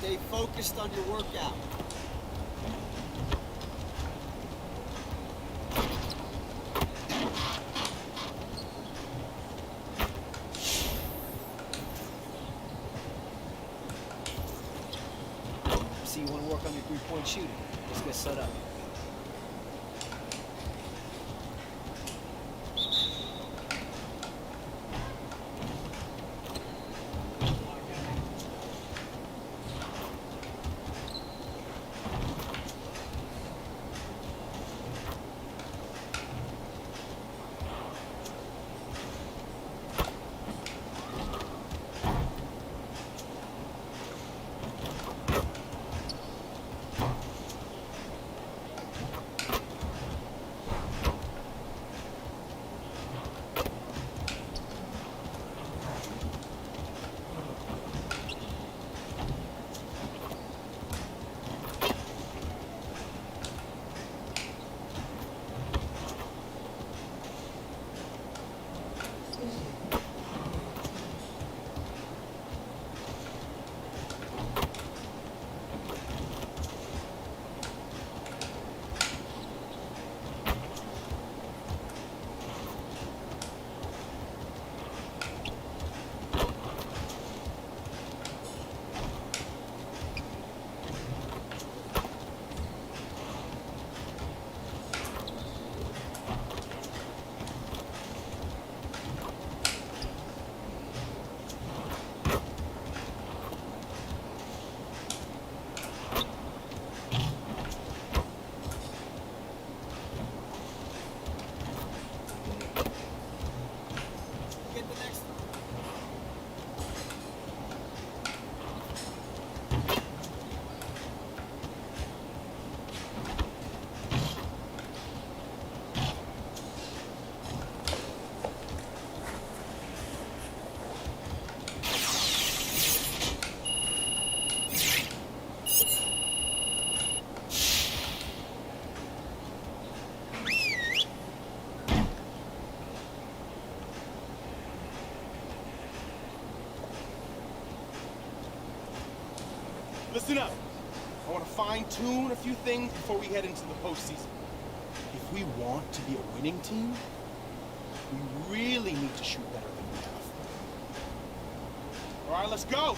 Stay focused on your workout. See, you want to work on your three-point shooting. Let's get set up. Listen up. I want to fine-tune a few things before we head into the postseason. If we want to be a winning team, we really need to shoot better than we have. All right, let's go.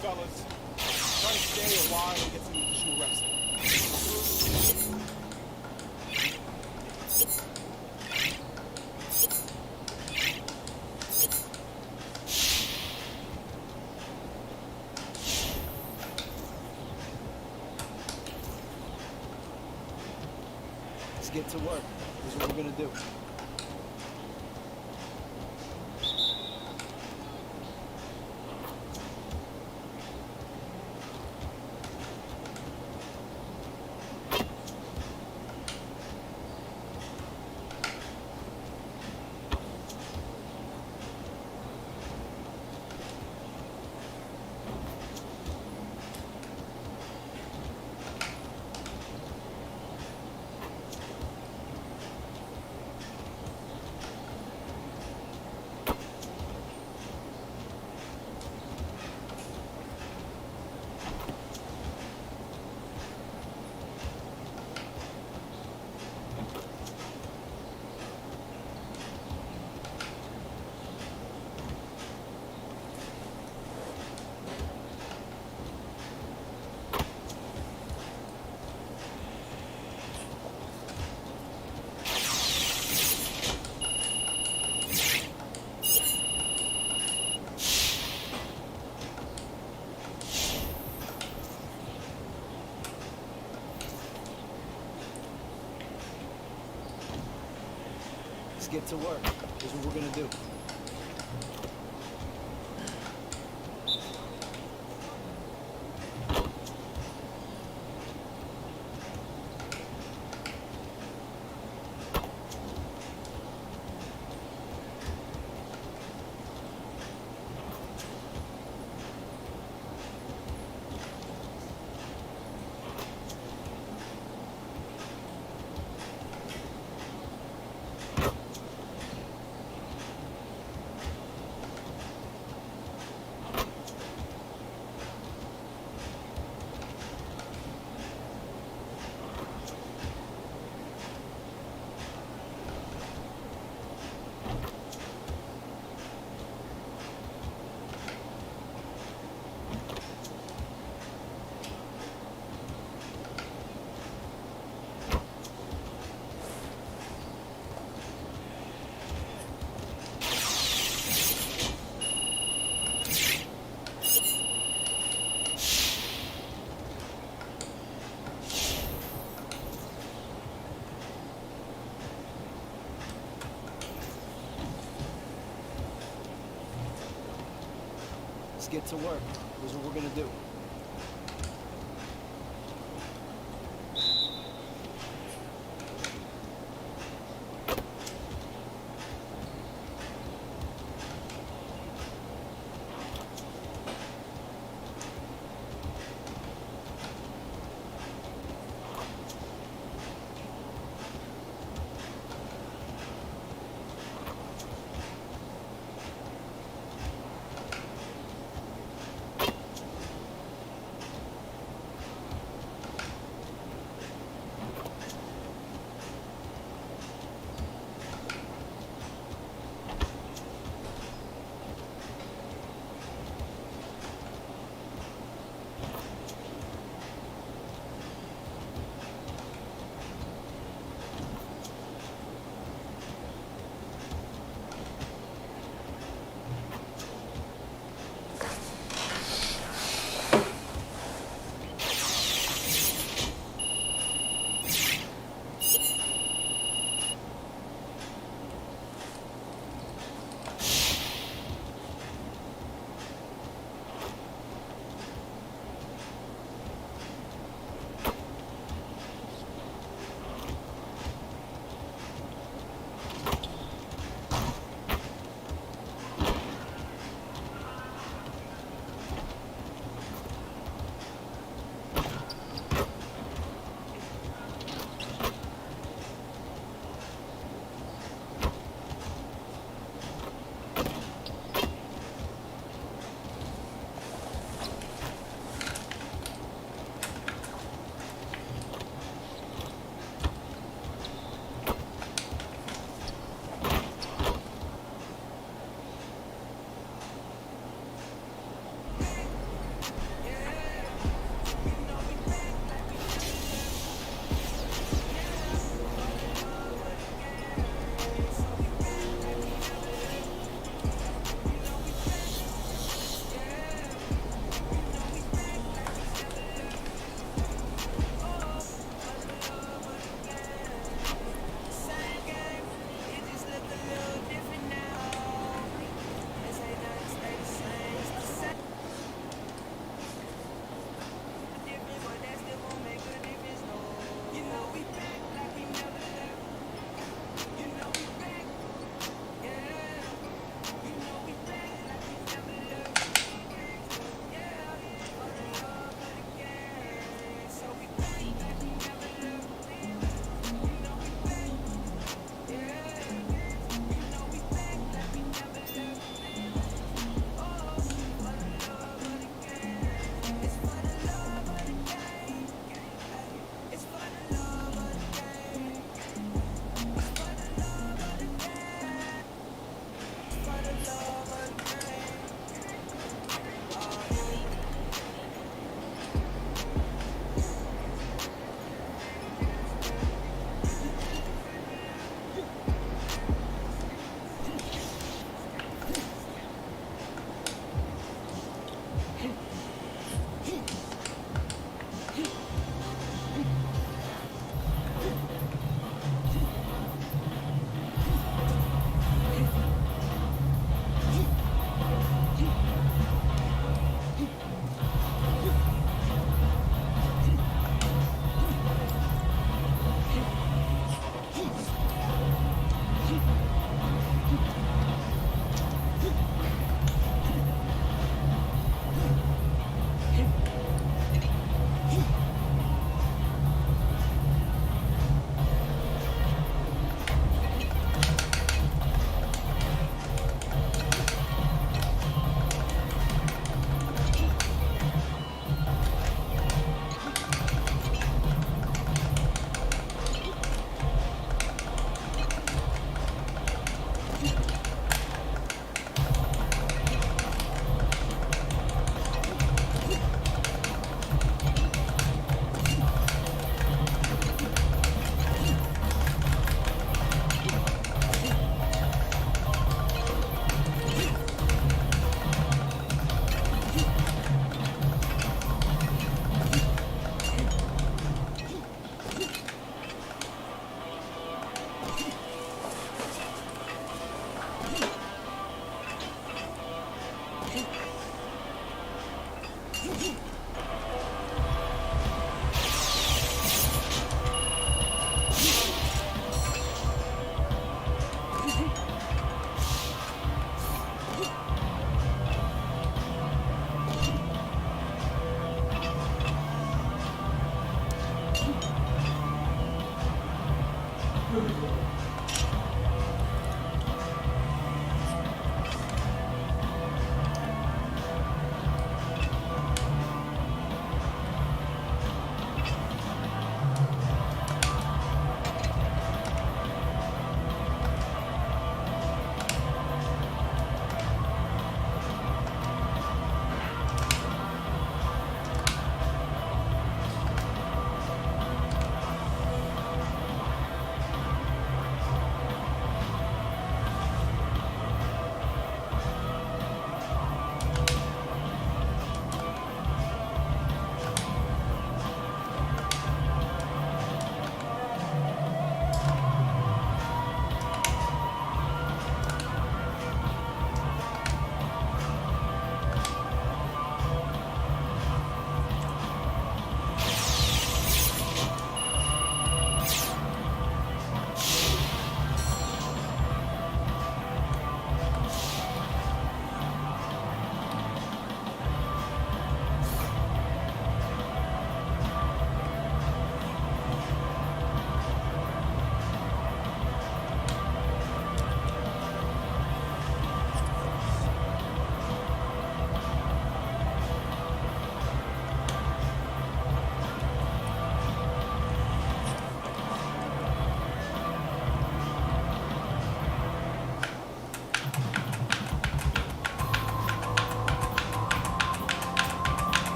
fellas. Try to stay a while and get some additional reps in. Let's get to work. This is what we're gonna do. Let's get to work. This is what we're gonna do. Let's get to work. This is what we're gonna do.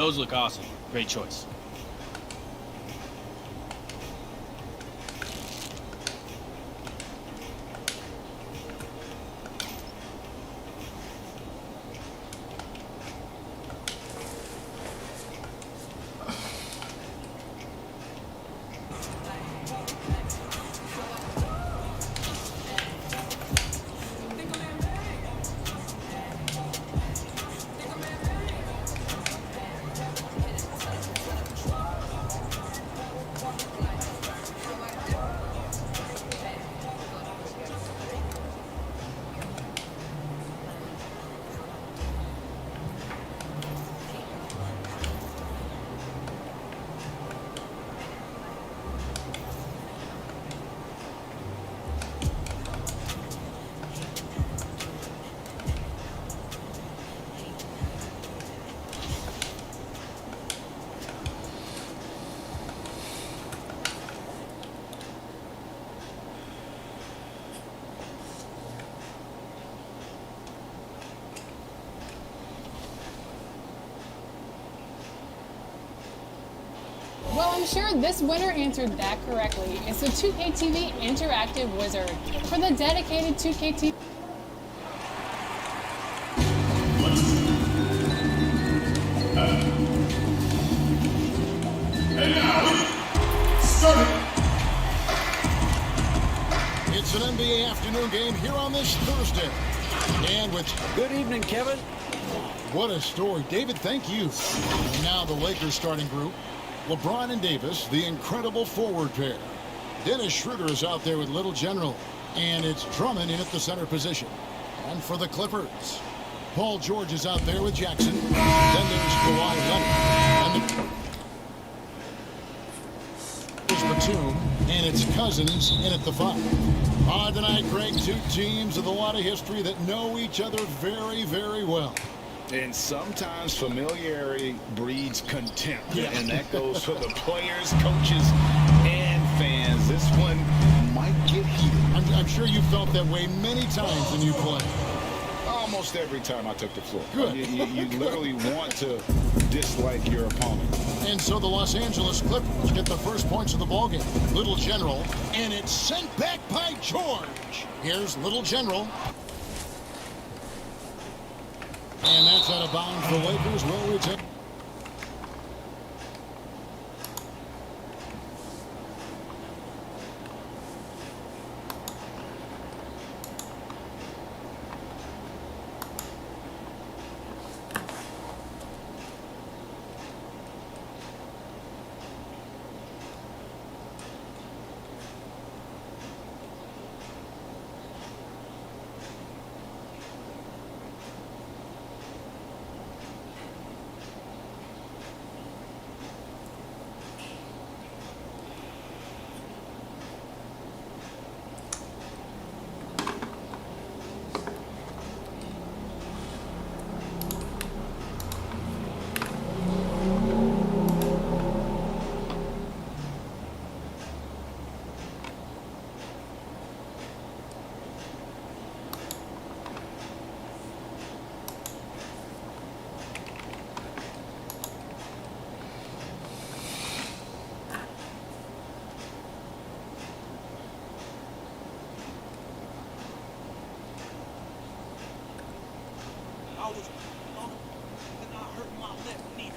Those look awesome. Great choice. Well, I'm sure this winner answered that correctly. It's the 2K TV Interactive Wizard. For the dedicated 2K TV. And now, start it. It's an NBA afternoon game here on this Thursday. And with... Good evening, Kevin. What a story. David, thank you. And now the Lakers starting group. LeBron and Davis, the incredible forward pair. Dennis Schroeder is out there with Little General. And it's Drummond in at the center position. And for the Clippers, Paul George is out there with Jackson. Then there's Kawhi Leonard. And there's Batum. And it's Cousins in at the 5. Tonight, Greg, two teams with a lot of history that know each other very, very well. And sometimes familiarity breeds contempt. Yeah. And that goes for the players, coaches, and fans. This one might get heated. I'm sure you felt that way many times when you played. Almost every time I took the floor. Good. You literally want to dislike your opponent. And so the Los Angeles Clippers get the first points of the ballgame. Little General, and it's sent back by George. Here's Little General. And that's out of bounds for Lakers. Will return. I was and I hurt my left knee.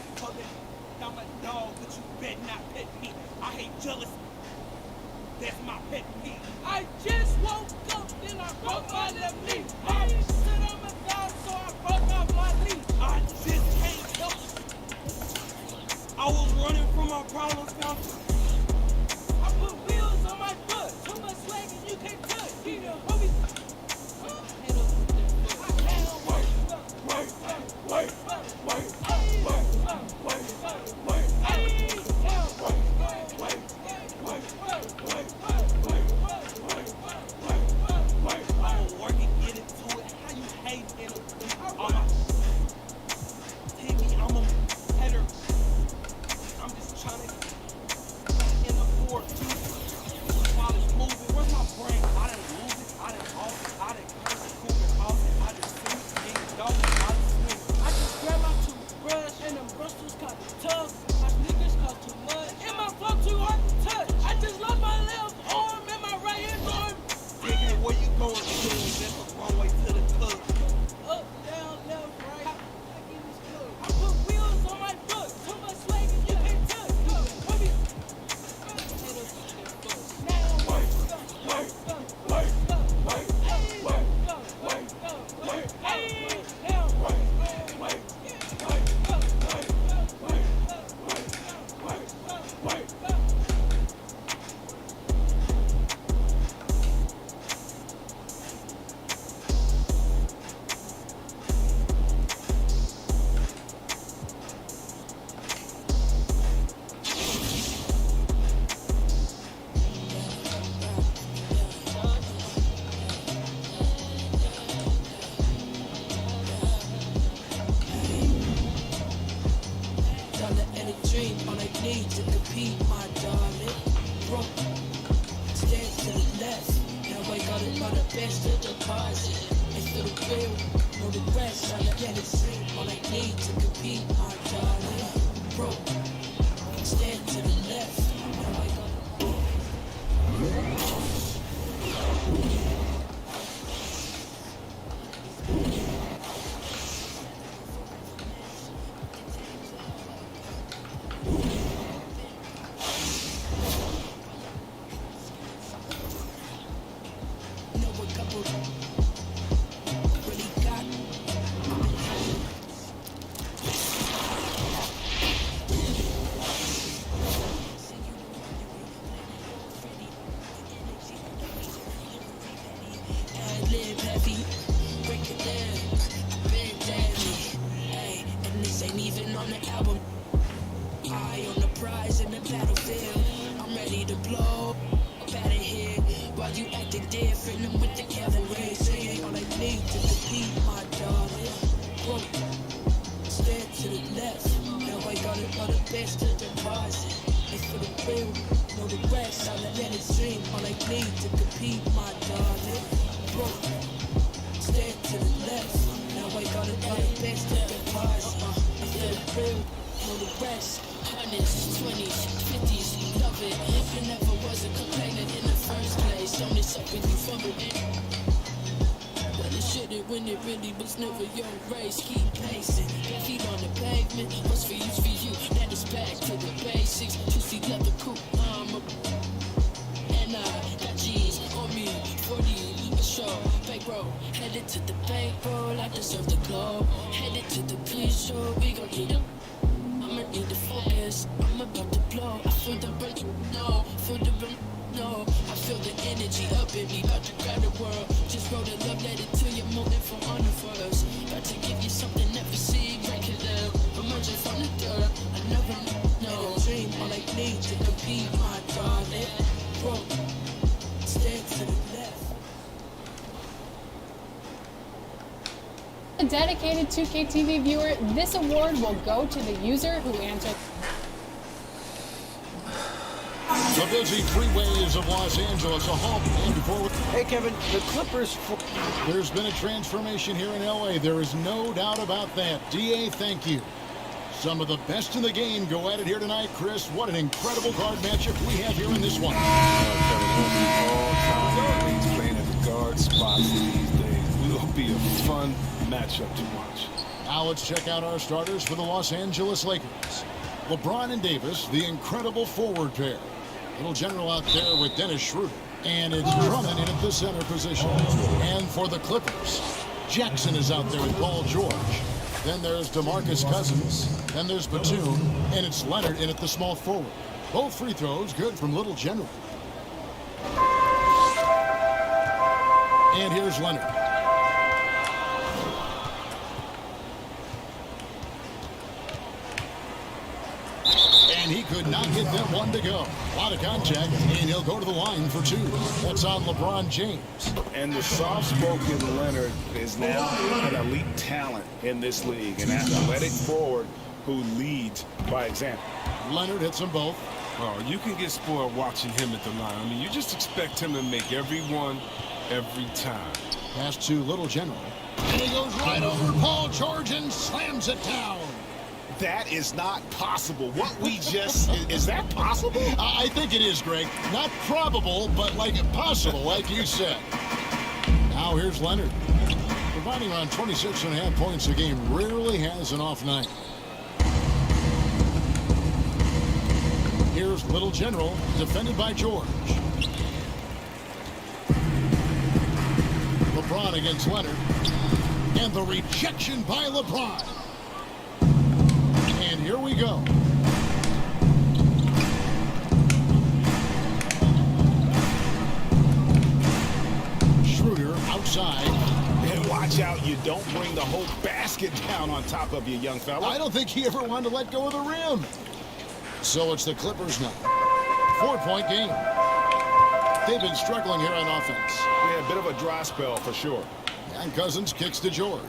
I'm a dog, but you better not pet me. I hate jealousy. That's my pet peeve. I just woke up, then I broke my left knee. I didn't sit on my dog, so I broke off my knee. I just can't help it. I was running from my problems, now I put wheels on my foot. Too much swag and you can't touch. He the homie. I can't work. it all the best to deposit. It's for the real, no regrets. All I get is all I need to compete, my darling. Bro, stand to the left. Now I got live heavy, break it down, big daddy. Hey, and this ain't even on the album. Eye on the prize in the battlefield. I'm ready to blow up out of here. While you acting different, I'm with the cavalry. Saying all I need to compete, my darling. Whoa, stand to the left. Now I got it all the best to deposit. It's for the real, no the rest. I'll let it stream. All I need to compete, my darling. Whoa, stand to the left. Now I got it all the best to deposit. It's for the real, no the rest. 100s, 20s, 50s, love it. I never was a complainer in the first place. Only suck when you fumble it. But it shouldn't when it really was never your race. Keep pacing, feet on the pavement. What's for you's for you. Now it's back to the basics. 2C leather coupe armor. And I got G's on me, 40 a show. Bankroll, headed to the bankroll. I deserve the glow. Headed to the pre-show. We gon' need them. I'ma need to focus, I'm about to blow. I feel the break, no, feel the break, no. I feel the energy up in me, about to grab the world. Just wrote a love letter to your motive for honor first. About to give you something never seen, break it down. Emerging from the dirt, I never know. Dream, all I need to compete, my darling. Bro, stand to the left. A dedicated 2K TV viewer, this award will go to the user who answered. The busy freeways of Los Angeles, a halt. And before Hey, Kevin, the Clippers... there's been a transformation here in LA. There is no doubt about that. DA, thank you. Some of the best in the game go at it here tonight. Chris, what an incredible guard matchup we have here in this one. He's playing at the guard spots these days. Will be a fun matchup to watch. Now let's check out our starters for the Los Angeles Lakers. LeBron and Davis, the incredible forward pair. Little general out there with Dennis Schroeder. And it's Drummond in at the center position. And for the Clippers, Jackson is out there with Paul George. Then there's DeMarcus Cousins. Then there's Batum. And it's Leonard in at the small forward. Both free throws good from Little General. And here's Leonard. And he could not get that one to go. A lot of contact, and he'll go to the line for two. That's on LeBron James. And the soft-spoken Leonard is now an elite talent in this league, an athletic forward who leads by example. Leonard hits them both. Oh, you can get spoiled watching him at the line. I mean, you just expect him to make every one, every time. Pass to Little General. And he goes right over Paul George and slams it down. That is not possible. What we just... is that possible? I think it is, Greg. Not probable, but like possible, like you said. Now here's Leonard. Providing around 26.5 points a game, rarely has an off night. Here's Little General, defended by George. LeBron against Leonard. And the rejection by LeBron. And here we go. Schroeder outside. And watch out, you don't bring the whole basket down on top of you, young fella. I don't think he ever wanted to let go of the rim. So it's the Clippers now. 4-point game. They've been struggling here on offense. Yeah, a bit of a dry spell for sure. And Cousins kicks to George.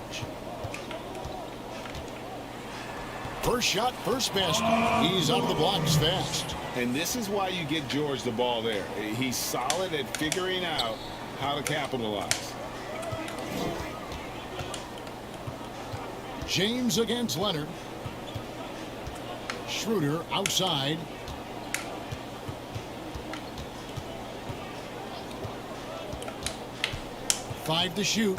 First shot, first basket. He's out of the blocks fast. And this is why you get George the ball there. He's solid at figuring out how to capitalize. James against Leonard. Schroeder outside. Five to shoot.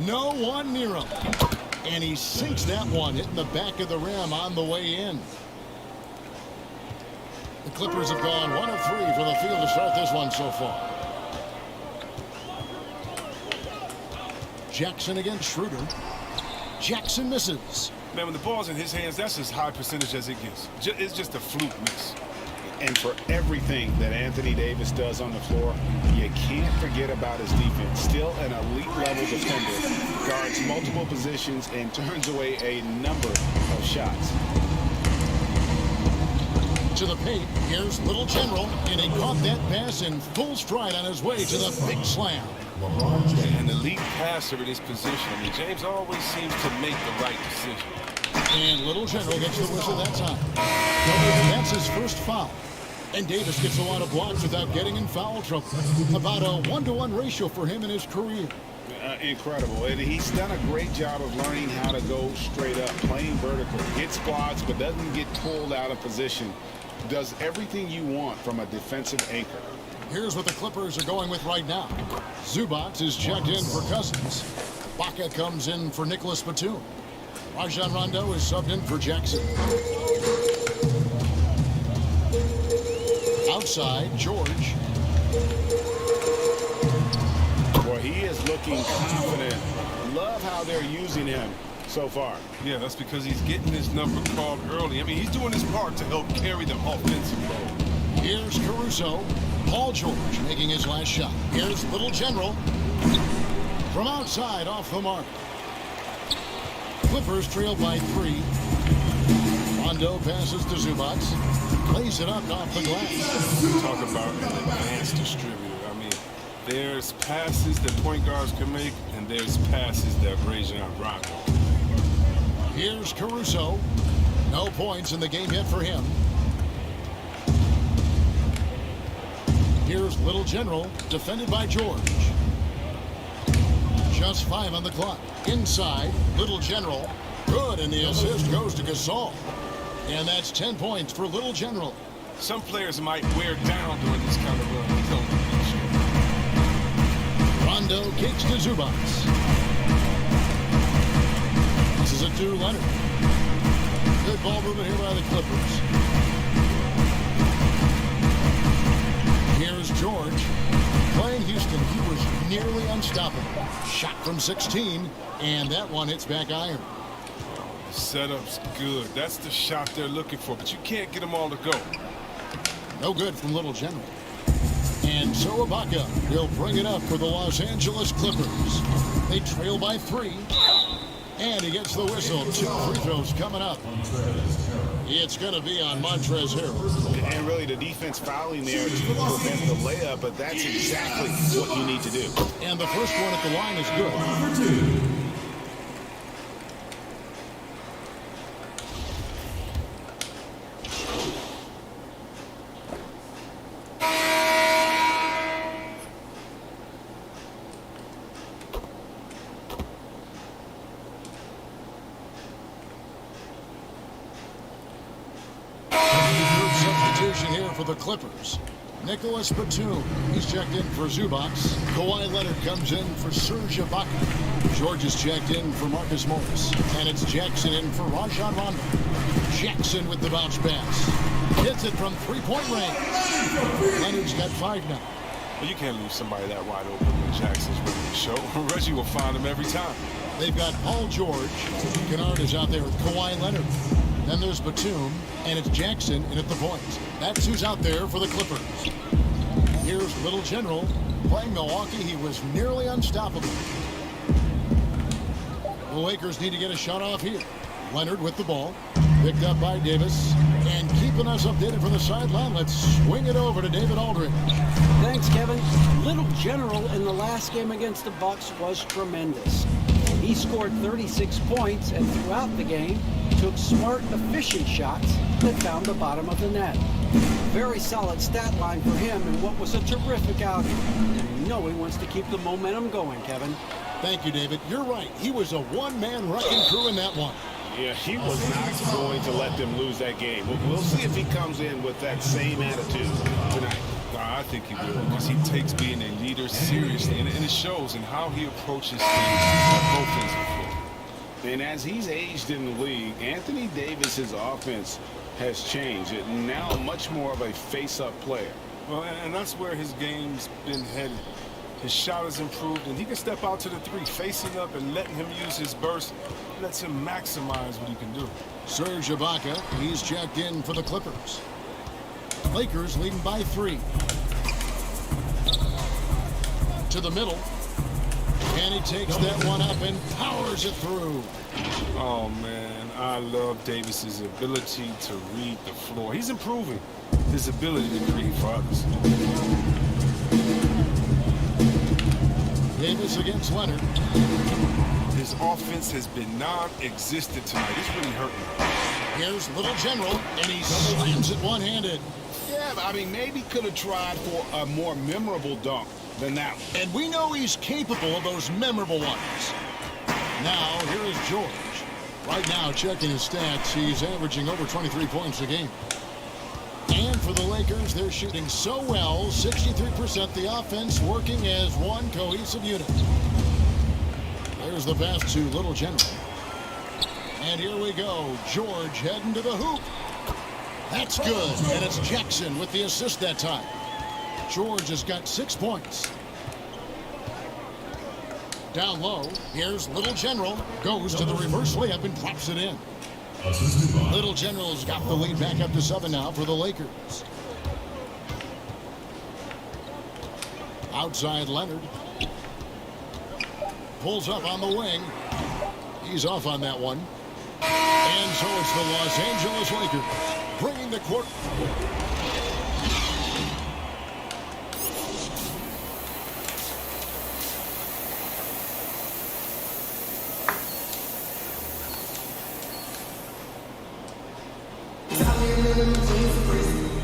No one near him. And he sinks that one, hitting the back of the rim on the way in. The Clippers have gone 1 of 3 from the field to start this one so far. Jackson against Schroeder. Jackson misses. Man, when the ball's in his hands, that's as high percentage as it gets. It's just a fluke miss. And for everything that Anthony Davis does on the floor, you can't forget about his defense. Still an elite level defender, guards multiple positions and turns away a number of shots. To the paint, here's Little General, and he caught that pass in full stride on his way to the big slam. An elite passer in his position. I mean, James always seems to make the right decision. And Little General gets the whistle that time. That's his first foul. And Davis gets a lot of blocks without getting in foul trouble. About a 1-to-1 ratio for him in his career. Incredible. And he's done a great job of learning how to go straight up, playing vertical. Hits squats, but doesn't get pulled out of position. Does everything you want from a defensive anchor. Here's what the Clippers are going with right now. Zubac is checked in for Cousins. Baca comes in for Nicholas Batum. Rajon Rondo is subbed in for Jackson. Outside, George. Boy, he is looking confident. Love how they're using him so far. Yeah, that's because he's getting his number called early. I mean, he's doing his part to help carry the offensive load. Here's Caruso. Paul George making his last shot. Here's Little General. From outside, off the mark. Clippers trail by 3. Rondo passes to Zubac. Plays it up off the glass. Talk about an advanced distributor. I mean, there's passes that point guards can make, and there's passes that Rajon Rondo. Here's Caruso. No points in the game yet for him. Here's Little General, defended by George. Just 5 on the clock. Inside, Little General. Good, and the assist goes to Gasol. And that's 10 points for Little General. Some players might wear down during this kind of run. Rondo kicks to Zubac. This is it to Leonard. Good ball movement here by the Clippers. Here's George. Playing Houston, he was nearly unstoppable. Shot from 16, and that one hits back iron. Setup's good. That's the shot they're looking for, but you can't get them all to go. No good from Little General. And so Ibaka will bring it up for the Los Angeles Clippers. They trail by 3. And he gets the whistle. 2 free throws coming up. It's going to be on Montrezl Harrell. And really the defense fouling there to prevent the layup, but that's exactly what you need to do. And the first one at the line is good. Here for the Clippers. Nicholas Batum, he's checked in for Zubac. Kawhi Leonard comes in for Serge Ibaka. George is checked in for Marcus Morris. And it's Jackson in for Rajon Rondo. Jackson with the bounce pass. Hits it from 3-point range. Leonard's got 5 now. Well, you can't leave somebody that wide open when Jackson's ready to show. Reggie will find him every time. They've got Paul George. Kennard is out there with Kawhi Leonard. Then there's Batum, and it's Jackson in at the point. That's who's out there for the Clippers. Here's Little General. Playing Milwaukee, he was nearly unstoppable. The Lakers need to get a shot off here. Leonard with the ball. Picked up by Davis. And keeping us updated from the sideline, let's swing it over to David Aldridge. Thanks, Kevin. Little General in the last game against the Bucks was tremendous. He scored 36 points and throughout the game took smart, efficient shots that found the bottom of the net. Very solid stat line for him in what was a terrific outing. And you know he wants to keep the momentum going, Kevin. Thank you, David. You're right. He was a one-man wrecking crew in that one. Yeah, he was not going to let them lose that game. We'll see if he comes in with that same attitude tonight. I think he will, because he takes being a leader seriously, and it shows in how he approaches things on both ends of the floor. And as he's aged in the league, Anthony Davis's offense has changed. It now much more of a face-up player. Well, and that's where his game's been headed. His shot has improved, and he can step out to the three, facing up and letting him use his burst. Lets him maximize what he can do. Serge Ibaka, he's checked in for the Clippers. Lakers leading by 3. To the middle. And he takes that one up and powers it through. Oh, man, I love Davis's ability to read the floor. He's improving his ability to create for others. Davis against Leonard. His offense has been non-existent tonight. It's really hurting. Here's Little General, and he slams it one-handed. Yeah, I mean, maybe could have tried for a more memorable dunk than that one. And we know he's capable of those memorable ones. Now, here is George. Right now, checking his stats, he's averaging over 23 points a game. And for the Lakers, they're shooting so well, 63%, the offense working as one cohesive unit. There's the pass to Little General. And here we go. George heading to the hoop. That's good. And it's Jackson with the assist that time. George has got 6 points. Down low, here's Little General. Goes to the reverse layup and drops it in. Little General's got the lead back up to 7 now for the Lakers. Outside Leonard. Pulls up on the wing. He's off on that one. And so it's the Los Angeles Lakers bringing the court.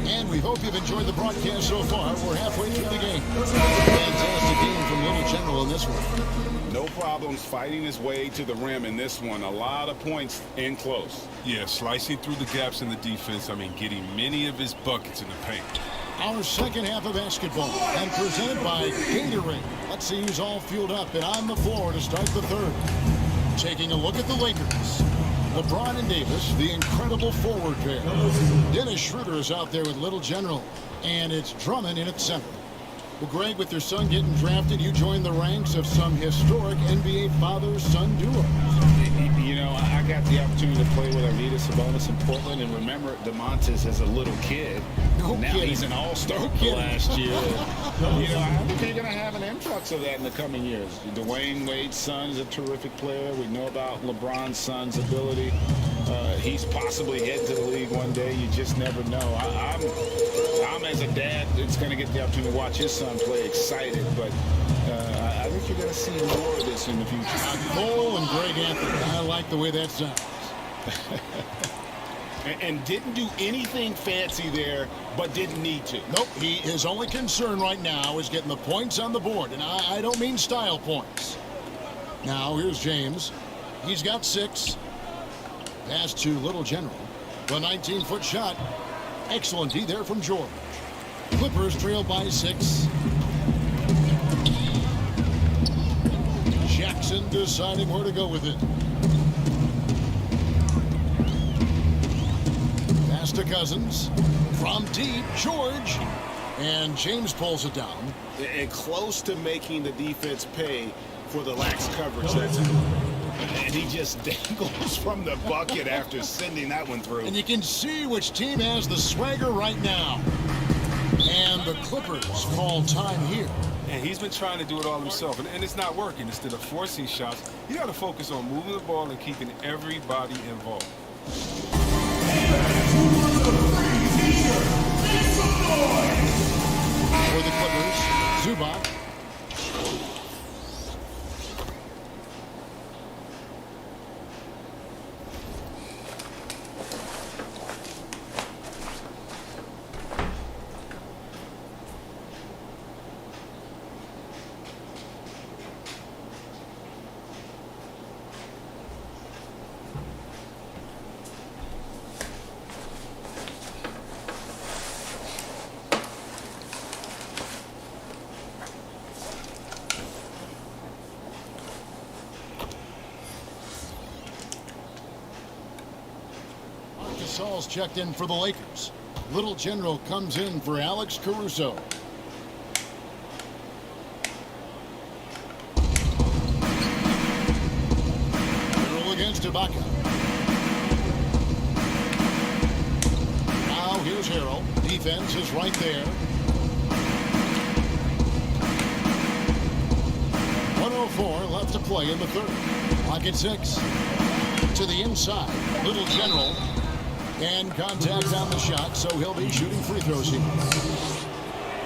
And we hope you've enjoyed the broadcast so far. We're halfway through the game. Fantastic game from Little General in this one. No problems fighting his way to the rim in this one. A lot of points in close. Yeah, slicing through the gaps in the defense. I mean, getting many of his buckets in the paint. Our second half of basketball, and presented by Gatorade. Let's see who's all fueled up and on the floor to start the third. Taking a look at the Lakers. LeBron and Davis, the incredible forward pair. Dennis Schroeder is out there with Little General, and it's Drummond in at center. Well, Greg, with your son getting drafted, you joined the ranks of some historic NBA father-son duos. You know, I got the opportunity to play with Arvydas Sabonis in Portland, and remember DeMontis as a little kid. No now kidding. He's an all-star last year. You know, I think you're going to have an influx of that in the coming years. Dwayne Wade's son is a terrific player. We know about LeBron's son's ability. He's possibly heading to the league one day. You just never know. I'm as a dad that's going to get the opportunity to watch his son play excited, but I think you're going to see more of this in the future. Cole and Greg Anthony. I like the way that sounds. and didn't do anything fancy there, but didn't need to. Nope, his only concern right now is getting the points on the board, and I don't mean style points. Now, here's James. He's got 6. Pass to Little General. The 19-foot shot. Excellent D there from George. Clippers trail by 6. Jackson deciding where to go with it. Pass to Cousins. From deep, George. And James pulls it down. And close to making the defense pay for the lax coverage that's in. And he just dangles from the bucket after sending that one through. And you can see which team has the swagger right now. And the Clippers call time here. And he's been trying to do it all himself, and it's not working. Instead of forcing shots, you got to focus on moving the ball and keeping everybody involved. For the Clippers, Zubac. Gasol's checked in for the Lakers. Little General comes in for Alex Caruso. General against Ibaka. Now here's Harrell. Defense is right there. 1:04 left to play in the third. Clock at 6. To the inside. Little General. And contact on the shot, so he'll be shooting free throws here.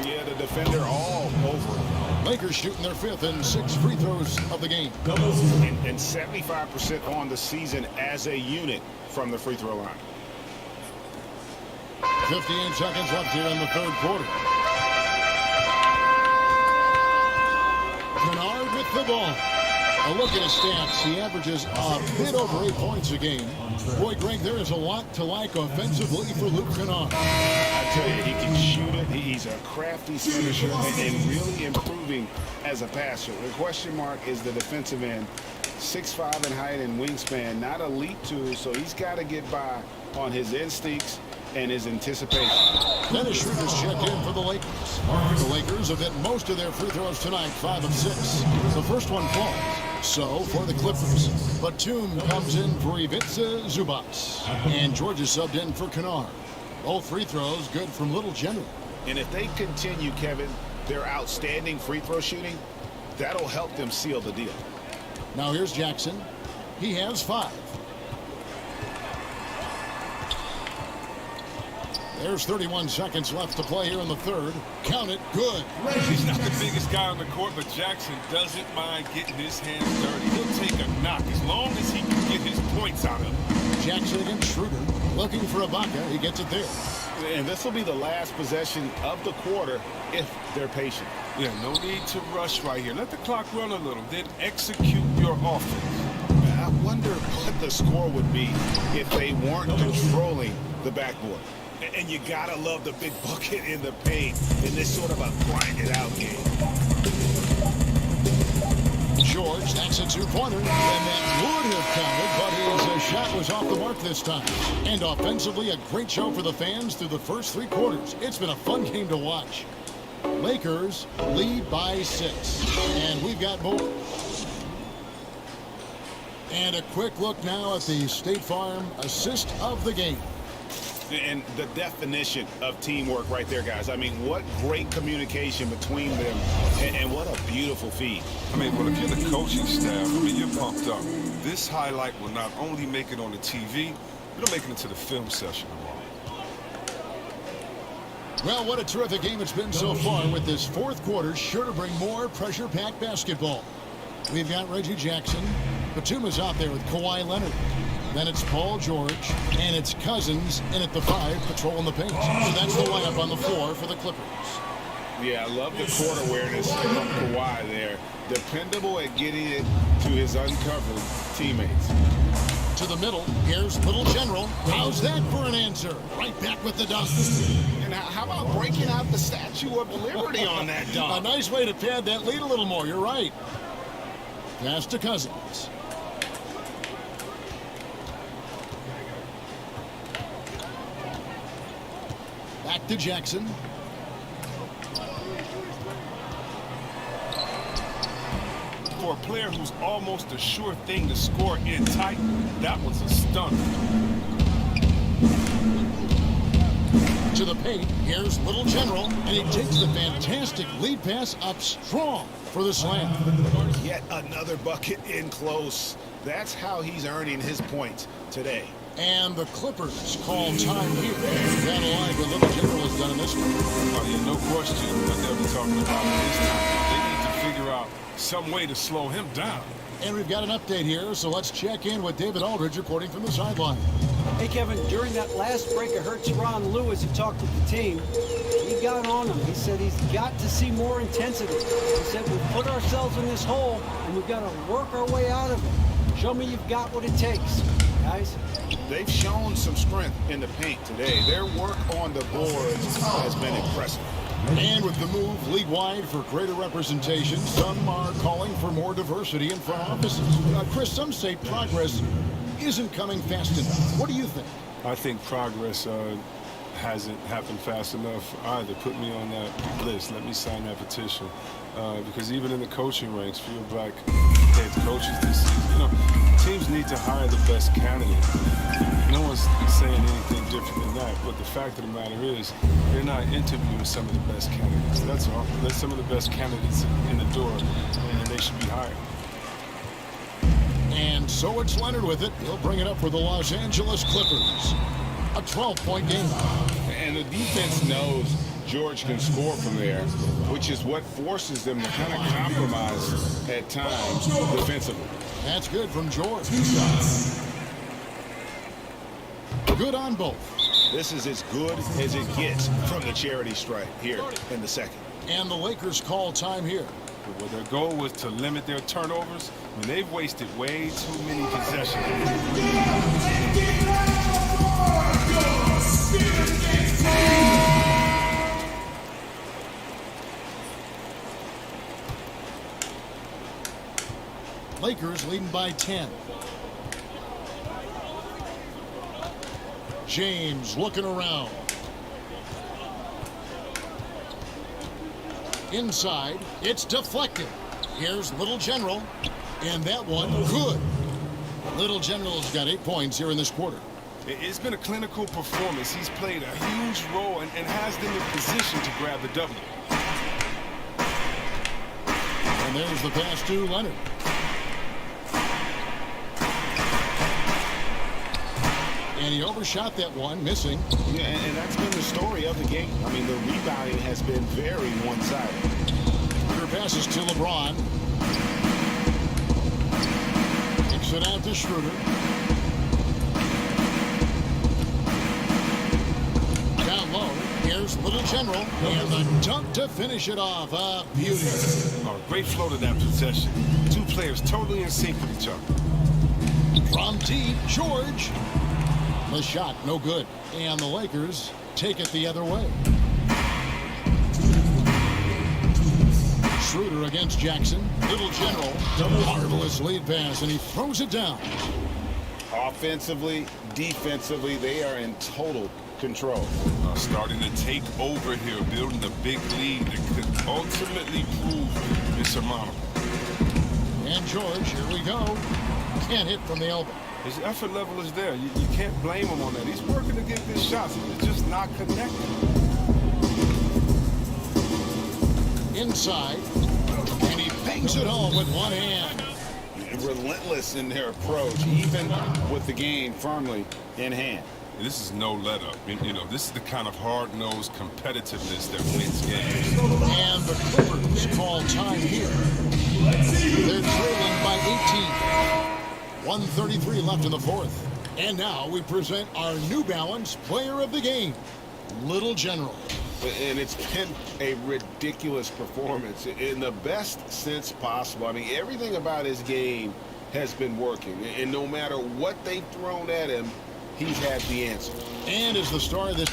Yeah, the defender all over him. Lakers shooting their 5th and 6 free throws of the game. And 75% on the season as a unit from the free throw line. 58 seconds left here in the third quarter. Kennard with the ball. A look at his stats. He averages a bit over 8 points a game. Boy, Greg, there is a lot to like offensively for Luke Kennard. I tell you, he can shoot it. He's a crafty finisher and really improving as a passer. The question mark is the defensive end. 6'5" in height and wingspan. Not elite too, so he's got to get by on his instincts and his anticipation. Dennis Schroeder's checked in for the Lakers. The Lakers have hit most of their free throws tonight, 5 of 6. The first one falls. So for the Clippers, Batum comes in for Ivica Zubac. And George is subbed in for Kennard. Both free throws good from Little General. And if they continue, Kevin, their outstanding free throw shooting, that'll help them seal the deal. Now here's Jackson. He has 5. There's 31 seconds left to play here in the third. Count it. Good. He's not the biggest guy on the court, but Jackson doesn't mind getting his hands dirty. He'll take a knock as long as he can get his points out of it. Jackson against Schroeder. Looking for Ibaka. He gets it there. And this will be the last possession of the quarter if they're patient. Yeah, no need to rush right here. Let the clock run a little, then execute your offense. I wonder what the score would be if they weren't controlling the backboard. And you gotta love the big bucket in the paint in this sort of a grind-it-out game. George, that's a 2-pointer. And that would have counted, but his shot was off the mark this time. And offensively, a great show for the fans through the first 3 quarters. It's been a fun game to watch. Lakers lead by 6. And we've got more. And a quick look now at the State Farm assist of the game. And the definition of teamwork right there, guys. I mean, what great communication between them, and what a beautiful feed. I mean, but if you're the coaching staff, I mean, you're pumped up. This highlight will not only make it on the TV, it'll make it into the film session tomorrow. Well, what a terrific game it's been so far, with this fourth quarter sure to bring more pressure-packed basketball. We've got Reggie Jackson. Batum is out there with Kawhi Leonard. Then it's Paul George, and it's Cousins in at the 5, patrolling the paint. So that's the lineup on the floor for the Clippers. Yeah, I love the court awareness from Kawhi there. Dependable at getting it to his uncovered teammates. To the middle, here's Little General. How's that for an answer? Right back with the dunk. And how about breaking out the Statue of Liberty on that dunk? A nice way to pad that lead a little more, you're right. Pass to Cousins. Back to Jackson. For a player who's almost a sure thing to score in tight, that was a stunner. To the paint, here's Little General, and he takes the fantastic lead pass up strong for the slam. Yet another bucket in close. That's how he's earning his points today. And the Clippers call time here. Gotta like what Little General has done in this one. Oh, yeah, no question what they'll be talking about this time. They need to figure out some way to slow him down. And we've got an update here, so let's check in with David Aldridge reporting from the sideline. Hey, Kevin, during that last break, I heard Ron Lewis, who talked with the team. He got on him. He said he's got to see more intensity. He said we've put ourselves in this hole, and we've got to work our way out of it. Show me you've got what it takes, guys. They've shown some strength in the paint today. Their work on the boards has been impressive. And with the move league-wide for greater representation, some are calling for more diversity in front offices. Chris, some say progress isn't coming fast enough. What do you think? I think progress hasn't happened fast enough either. Put me on that list. Let me sign that petition. Because even in the coaching ranks, fewer black head coaches this season. You know, teams need to hire the best candidate. No one's saying anything different than that. But the fact of the matter is, they're not interviewing some of the best candidates. That's all. Let some of the best candidates in the door, and they should be hired. And so it's Leonard with it. He'll bring it up for the Los Angeles Clippers. A 12-point game. And the defense knows George can score from there, which is what forces them to kind of compromise at times defensively. That's good from George. Good on both. This is as good as it gets from the charity stripe here in the second. And the Lakers call time here. Well, their goal was to limit their turnovers. I mean, they've wasted way too many possessions. Lakers leading by 10. James looking around. Inside, it's deflected. Here's Little General, and that one good. Little General's got 8 points here in this quarter. It's been a clinical performance. He's played a huge role and has them in position to grab the W. And there's the pass to Leonard. And he overshot that one, missing. Yeah, and that's been the story of the game. I mean, the rebounding has been very one-sided. Clear passes to LeBron. Kicks it out to Schroeder. Down low, here's Little General. And the dunk to finish it off. A beauty. Oh, great flow to that possession. Two players totally in sync with each other. From deep, George. The shot, no good. And the Lakers take it the other way. Schroeder against Jackson. Little General. Marvelous lead pass, and he throws it down. Offensively, defensively, they are in total control. Starting to take over here, building a big lead that could ultimately prove insurmountable. And George, here we go. Can't hit from the elbow. His effort level is there. You can't blame him on that. He's working to get good shots. It's just not connected. Inside. And he bangs it home with one hand. Relentless in their approach, even with the game firmly in hand. This is no let-up. You know, this is the kind of hard-nosed competitiveness that wins games. And the Clippers call time here. They're trailing by 18. 1:33 left in the fourth. And now we present our New Balance player of the game, Little General. And it's been a ridiculous performance in the best sense possible. I mean, everything about his game has been working. And no matter what they've thrown at him, he's had the answer. And is the star of this.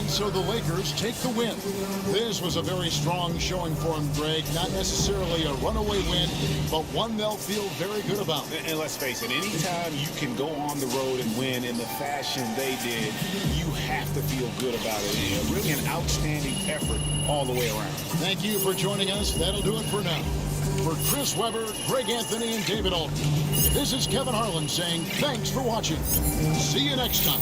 So the Lakers take the win. This was a very strong showing for them, Greg. Not necessarily a runaway win, but one they'll feel very good about. And let's face it, anytime you can go on the road and win in the fashion they did, you have to feel good about it. And really an outstanding effort all the way around. Thank you for joining us. That'll do it for now. For Chris Webber, Greg Anthony, and David Alton, this is Kevin Harlan saying thanks for watching. See you next time.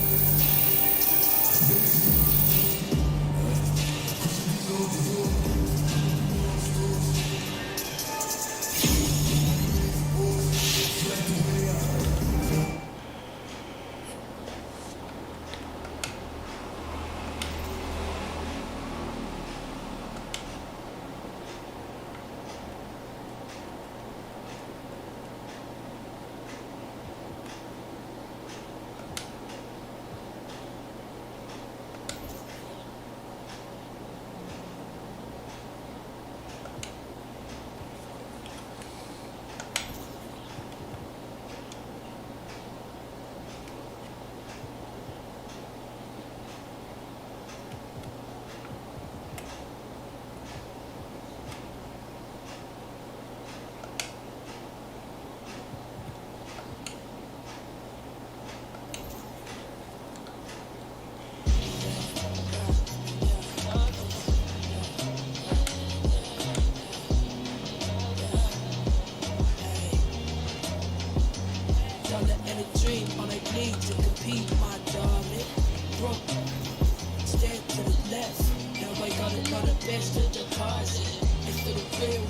in a dream, on a need to compete, my darling. Broke, step to the left. Now I got the best of the past. It's for the real.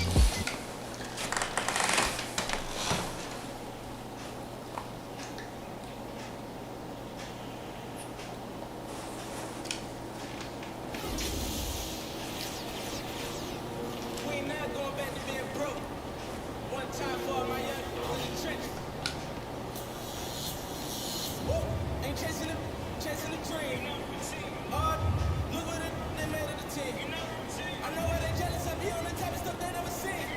We ain't not going back to being broke. One time for my young in the trenches. Woo! Ain't chasing the dream. Look what they made of the team. I know why they jealous of me on the type of stuff they never seen.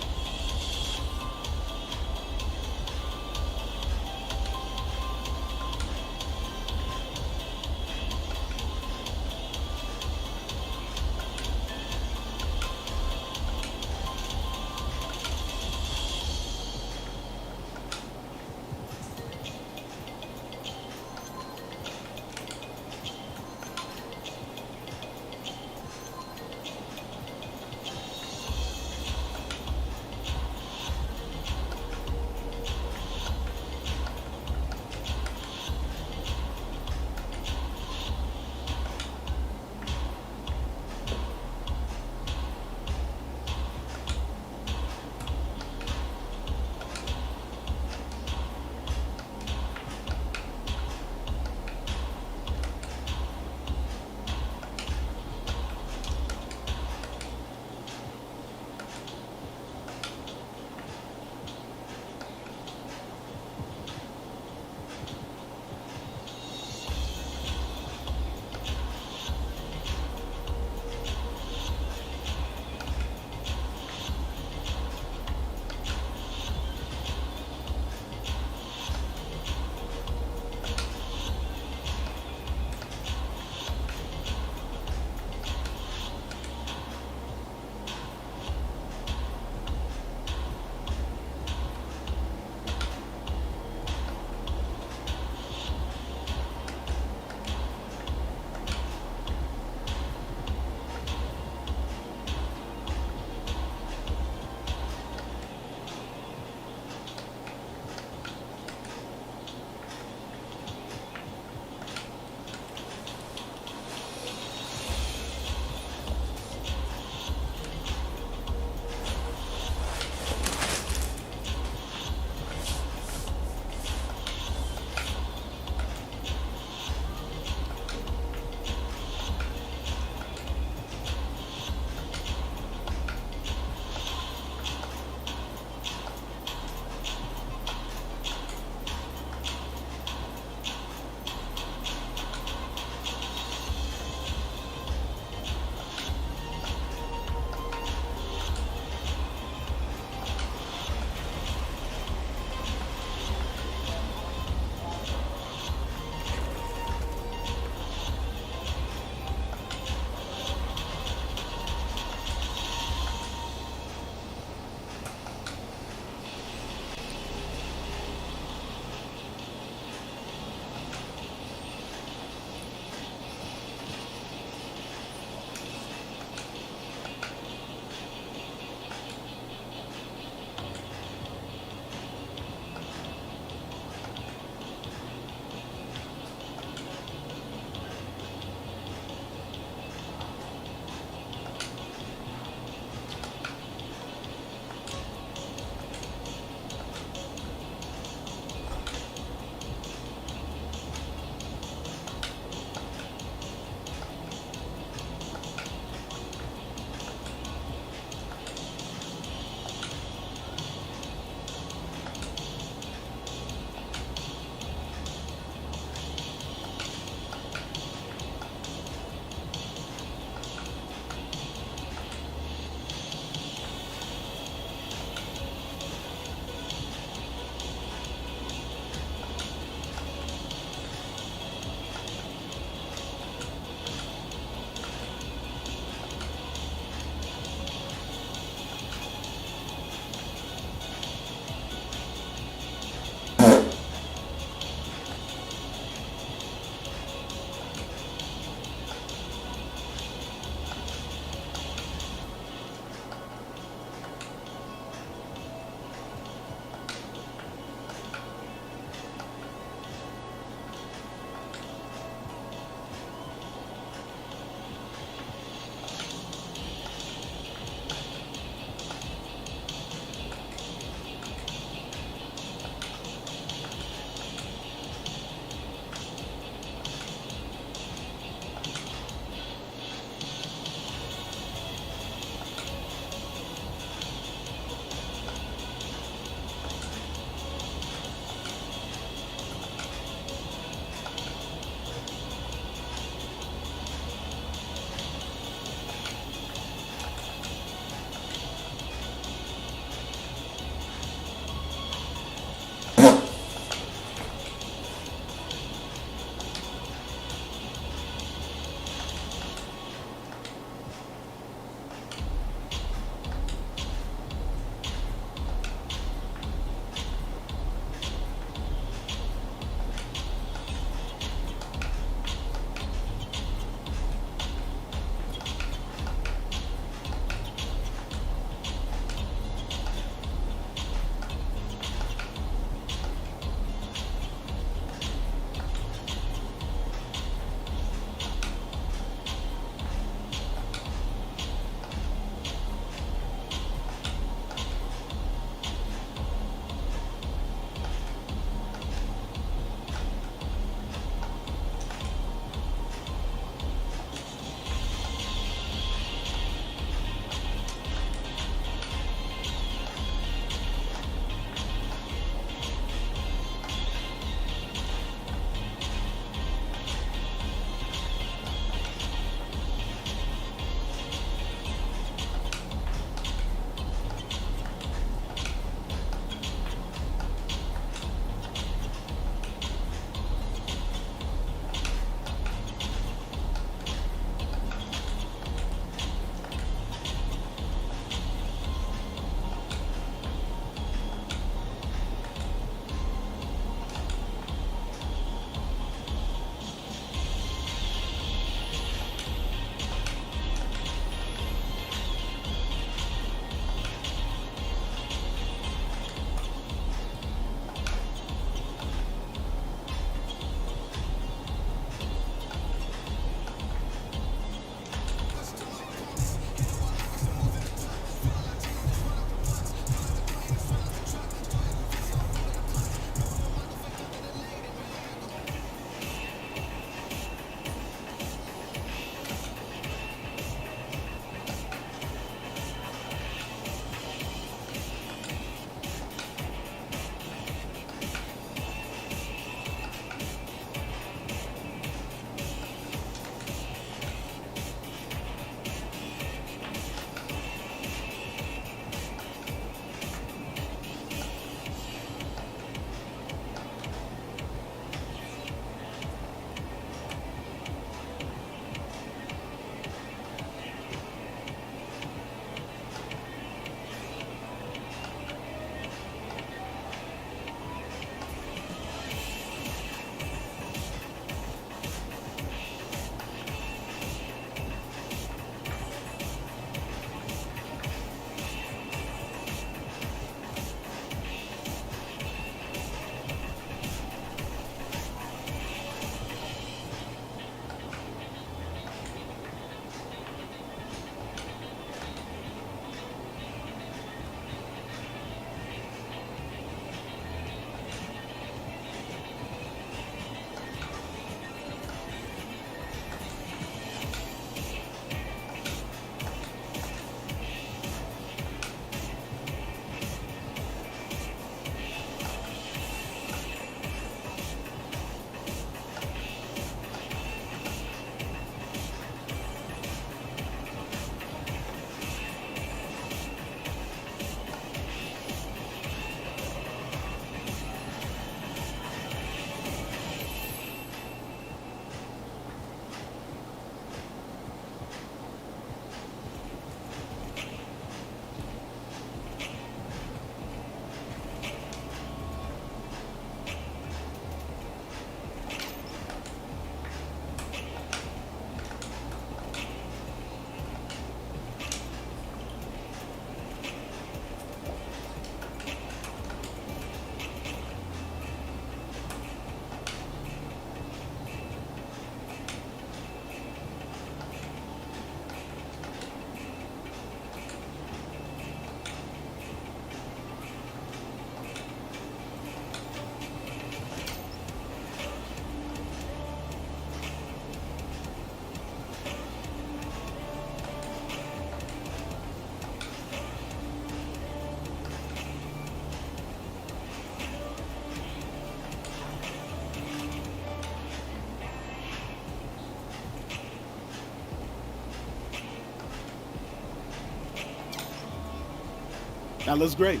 That looks great.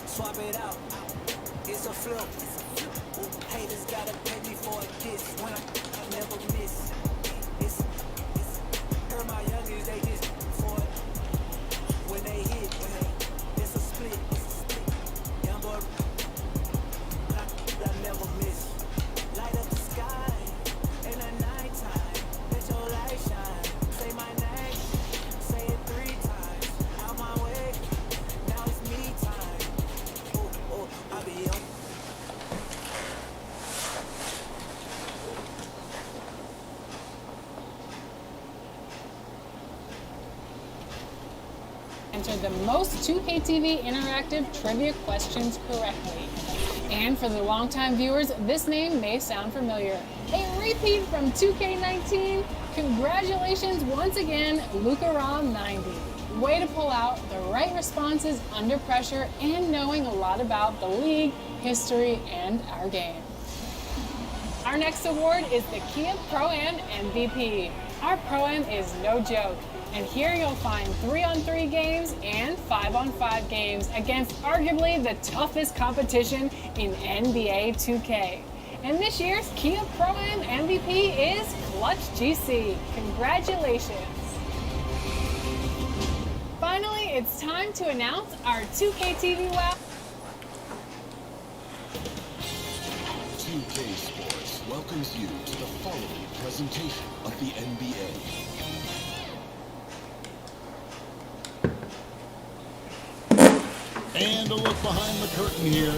Swap it out. It's a flip. Haters gotta pay me for a kiss when I never miss. It's hurt my youngins, they just for it. When they hit, it's a split. Young boy, I never miss. Light up the sky in the nighttime. Let your light shine. Say my name, say it 3 times. Out my way, now it's me time. I'll be on. Answered the most 2K TV interactive trivia questions correctly. And for the longtime viewers, this name may sound familiar. A repeat from 2K19. Congratulations once again, Lucaron90. Way to pull out the right responses under pressure and knowing a lot about the league, history, and our game. Our next award is the Kia Pro-Am MVP. Our Pro-Am is no joke. And here you'll find 3-on-3 games and 5-on-5 games against arguably the toughest competition in NBA 2K. And this year's Kia Pro-Am MVP is Clutch GC. Congratulations. Finally, it's time to announce our 2K TV WOW. 2K Sports welcomes you to the following presentation of the NBA. And a look behind the curtain here.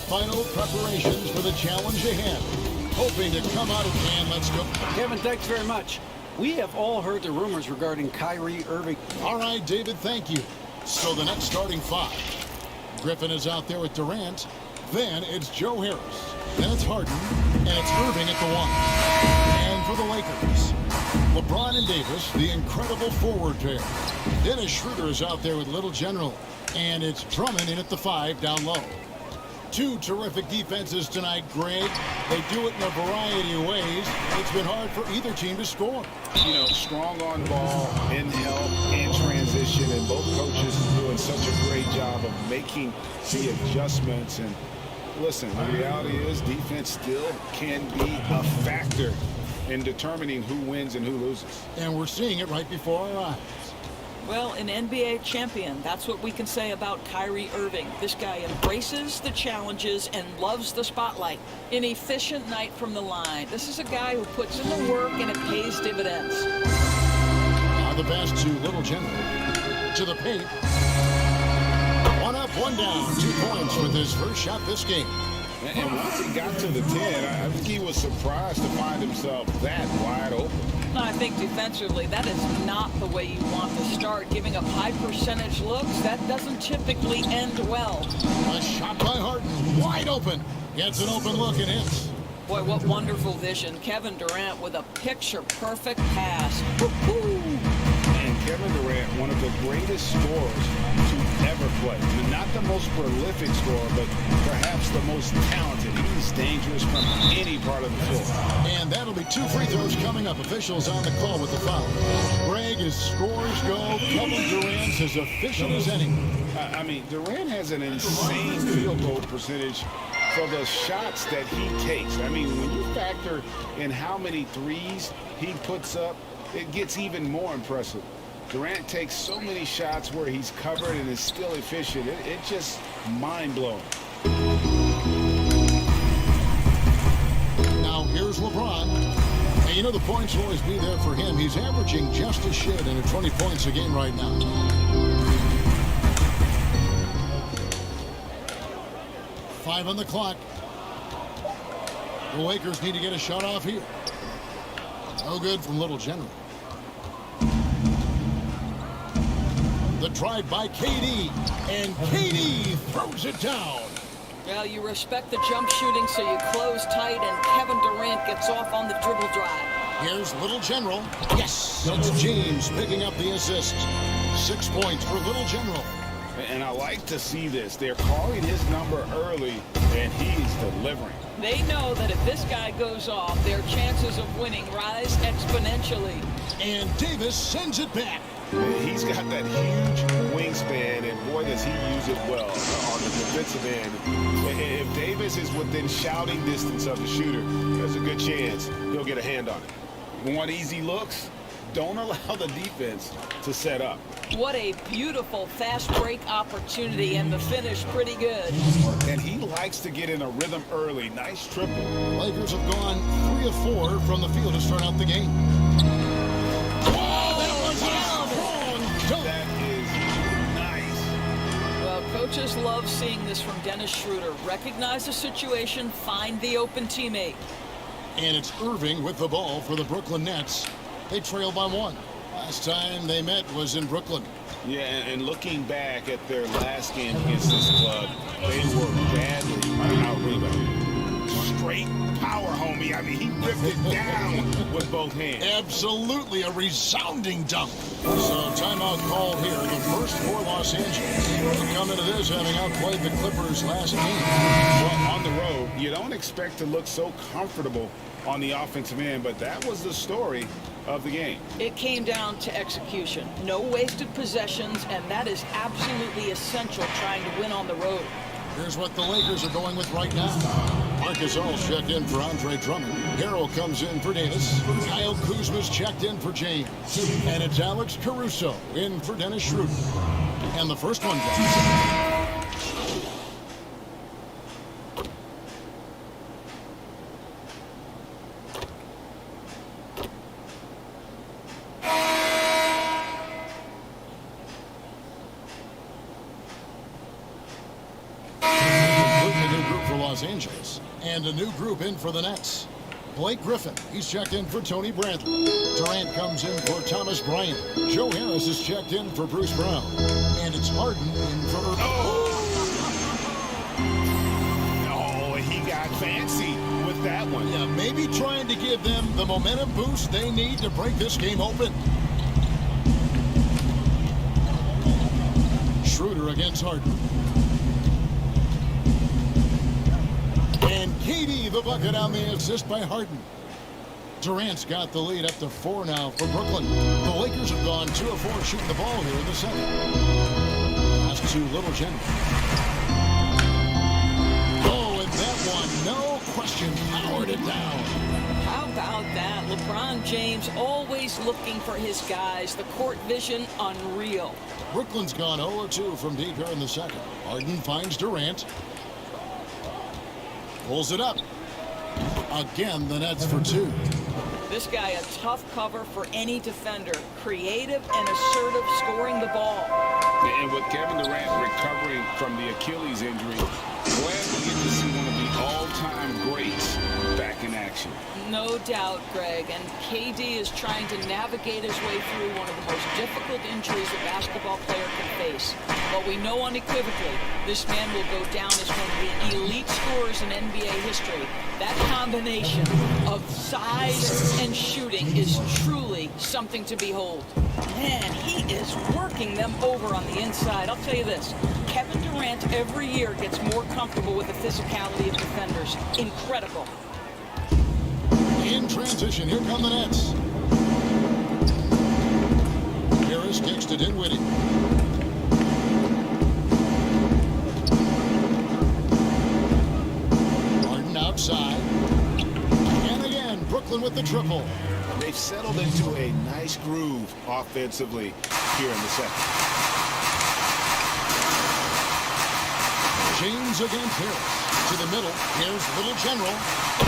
Final preparations for the challenge ahead. Hoping to come out of hand. Let's go. Kevin, thanks very much. We have all heard the rumors regarding Kyrie Irving. All right, David, thank you. So the next starting 5. Griffin is out there with Durant. Then it's Joe Harris. Then it's Harden. And it's Irving at the 1. And for the Lakers, LeBron and Davis, the incredible forward pair. Dennis Schroeder is out there with Little General. And it's Drummond in at the 5 down low. 2 terrific defenses tonight, Greg. They do it in a variety of ways. It's been hard for either team to score. You know, strong on ball, in help, in transition, and both coaches doing such a great job of making the adjustments. And listen, the reality is defense still can be a factor in determining who wins and who loses. And we're seeing it right before our eyes. Well, an NBA champion, that's what we can say about Kyrie Irving. This guy embraces the challenges and loves the spotlight. An efficient night from the line. This is a guy who puts in the work and it pays dividends. Now the pass to Little General. To the paint. One up, one down. 2 points with his first shot this game. And once he got to the 10, I think he was surprised to find himself that wide open. I think defensively, that is not the way you want to start. Giving up high percentage looks, that doesn't typically end well. A shot by Harden, wide open. Gets an open look and hits. Boy, what wonderful vision. Kevin Durant with a picture-perfect pass. Woo-hoo! And Kevin Durant, one of the greatest scorers to ever play. I mean, not the most prolific scorer, but perhaps the most talented. He's dangerous from any part of the floor. And that'll be 2 free throws coming up. Officials on the call with the foul. Greg, as scores go, Kevin Durant's as efficient as any. I mean, Durant has an insane field goal percentage for the shots that he takes. I mean, when you factor in how many threes he puts up, it gets even more impressive. Durant takes so many shots where he's covered and is still efficient. It's just mind-blowing. Now here's LeBron. And you know the points will always be there for him. He's averaging just a shade under 20 points a game right now. Five on the clock. The Lakers need to get a shot off here. No good from Little General. The drive by KD, and KD throws it down. Well, you respect the jump shooting, so you close tight, and Kevin Durant gets off on the dribble drive. Here's Little General. Yes, it's James picking up the assist. 6 points for Little General. And I like to see this. They're calling his number early, and he's delivering. They know that if this guy goes off, their chances of winning rise exponentially. And Davis sends it back. He's got that huge wingspan, and boy, does he use it well on the defensive end. If Davis is within shouting distance of the shooter, there's a good chance he'll get a hand on it. Want easy looks? Don't allow the defense to set up. What a beautiful fast break opportunity, and the finish pretty good. And he likes to get in a rhythm early. Nice triple. Lakers have gone 3 of 4 from the field to start out the game. That is nice. Well, coaches love seeing this from Dennis Schroeder. Recognize the situation, find the open teammate. And it's Irving with the ball for the Brooklyn Nets. They trail by 1. Last time they met was in Brooklyn. Yeah, and looking back at their last game against this club, they were badly out-rebounded. Straight power, homie. I mean, he ripped it down with both hands. Absolutely a resounding dunk. So timeout called here. The first for Los Angeles. They come into this having outplayed the Clippers last game. Well, on the road, you don't expect to look so comfortable on the offensive end, but that was the story of the game. It came down to execution. No wasted possessions, and that is absolutely essential trying to win on the road. Here's what the Lakers are going with right now. Marcus All's checked in for Andre Drummond. Harrell comes in for Davis. Kyle Kuzma's checked in for James. And it's Alex Caruso in for Dennis Schroeder. And the first one goes. Los Angeles, and a new group in for the Nets. Blake Griffin, he's checked in for Tony Bradley. Durant comes in for Thomas Bryant. Joe Harris is checked in for Bruce Brown. And it's Harden in for Irving. Oh, he got fancy with that one. Yeah, maybe trying to give them the momentum boost they need to break this game open. Schroeder against Harden. And KD the bucket on the assist by Harden. Durant's got the lead up to 4 now for Brooklyn. The Lakers have gone 2 of 4 shooting the ball here in the second. Pass to Little General. Oh, and that one, no question, powered it down. How about that? LeBron James always looking for his guys. The court vision, unreal. Brooklyn's gone 0-2 from deep here in the second. Harden finds Durant. Pulls it up. Again, the Nets for two. This guy, a tough cover for any defender. Creative and assertive, scoring the ball. And with Kevin Durant recovering from the Achilles injury, glad we get to see one of the all-time greats back in action. No doubt, Greg. And KD is trying to navigate his way through one of the most difficult injuries a basketball player can face. But we know unequivocally this man will go down as one of the elite scorers in NBA history. That combination of size and shooting is truly something to behold. Man, he is working them over on the inside. I'll tell you this, Kevin Durant every year gets more comfortable with the physicality of defenders. Incredible. In transition, here come the Nets. Harris kicks to Dinwiddie. Harden outside. And again, Brooklyn with the triple. They've settled into a nice groove offensively here in the second. James against Harris. To the middle. Here's Little General.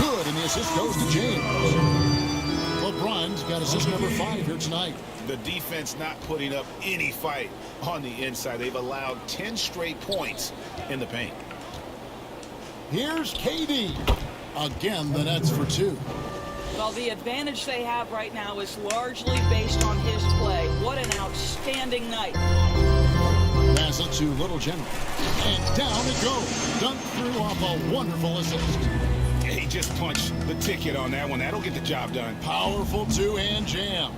Good, and the assist goes to James. LeBron's got assist number 5 here tonight. The defense not putting up any fight on the inside. They've allowed 10 straight points in the paint. Here's KD. Again, the Nets for two. Well, the advantage they have right now is largely based on his play. What an outstanding night. Pass it to Little General. And down it goes. Dunked through off a wonderful assist. He just punched the ticket on that one. That'll get the job done. Powerful two-hand jam.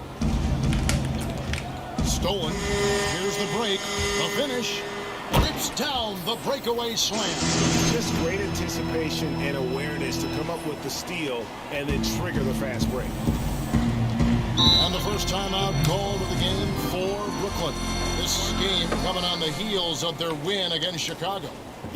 Stolen. Here's the break. The finish. Rips down the breakaway slam. Just great anticipation and awareness to come up with the steal and then trigger the fast break. And the first timeout called of the game for Brooklyn. This game coming on the heels of their win against Chicago.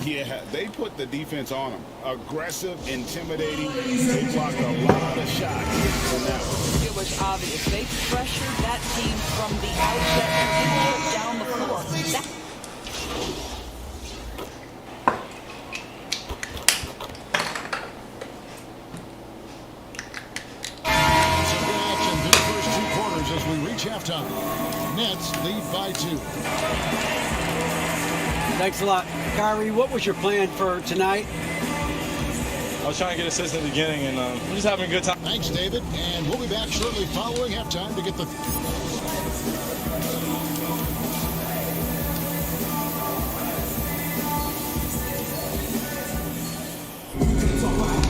Yeah, they put the defense on them. Aggressive, intimidating. They blocked a lot of shots on that one. It was obvious. They pressured that team from the outset and down the floor. Some good action through the first 2 quarters as we reach halftime. Nets lead by 2. Thanks a lot. Kyrie, what was your plan for tonight? I was trying to get assists in the beginning, and we're just having a good time. Thanks, David. And we'll be back shortly following halftime to get the...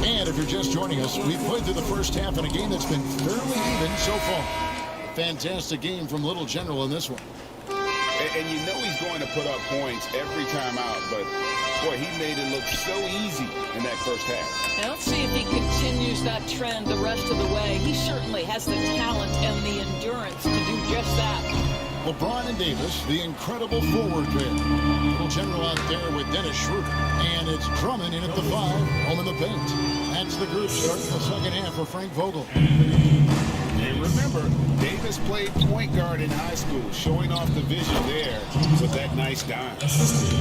And if you're just joining us, we've played through the first half in a game that's been fairly even so far. Fantastic game from Little General in this one. And you know he's going to put up points every time out, but boy, he made it look so easy in that first half. And let's see if he continues that trend the rest of the way. He certainly has the talent and the endurance to do just that. LeBron and Davis, the incredible forward pair. Little General out there with Dennis Schroeder. And it's Drummond in at the 5, home in the paint. That's the group starting the second half for Frank Vogel. And remember, Davis played point guard in high school, showing off the vision there with that nice dime.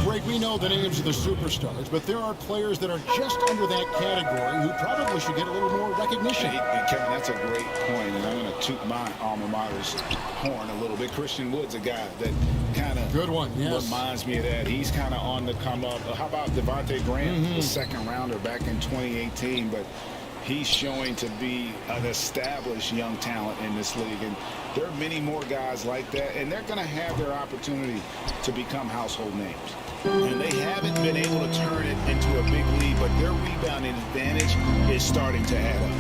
Greg, we know the names of the superstars, but there are players that are just under that category who probably should get a little more recognition. Hey, Kevin, that's a great point, and I'm going to toot my alma mater's horn a little bit. Christian Wood's a guy that kind of good one, yes, reminds me of that. He's kind of on the come up. How about Devontae Graham, the second rounder back in 2018, but he's showing to be an established young talent in this league. And there are many more guys like that, and they're going to have their opportunity to become household names. And they haven't been able to turn it into a big lead, but their rebounding advantage is starting to add up.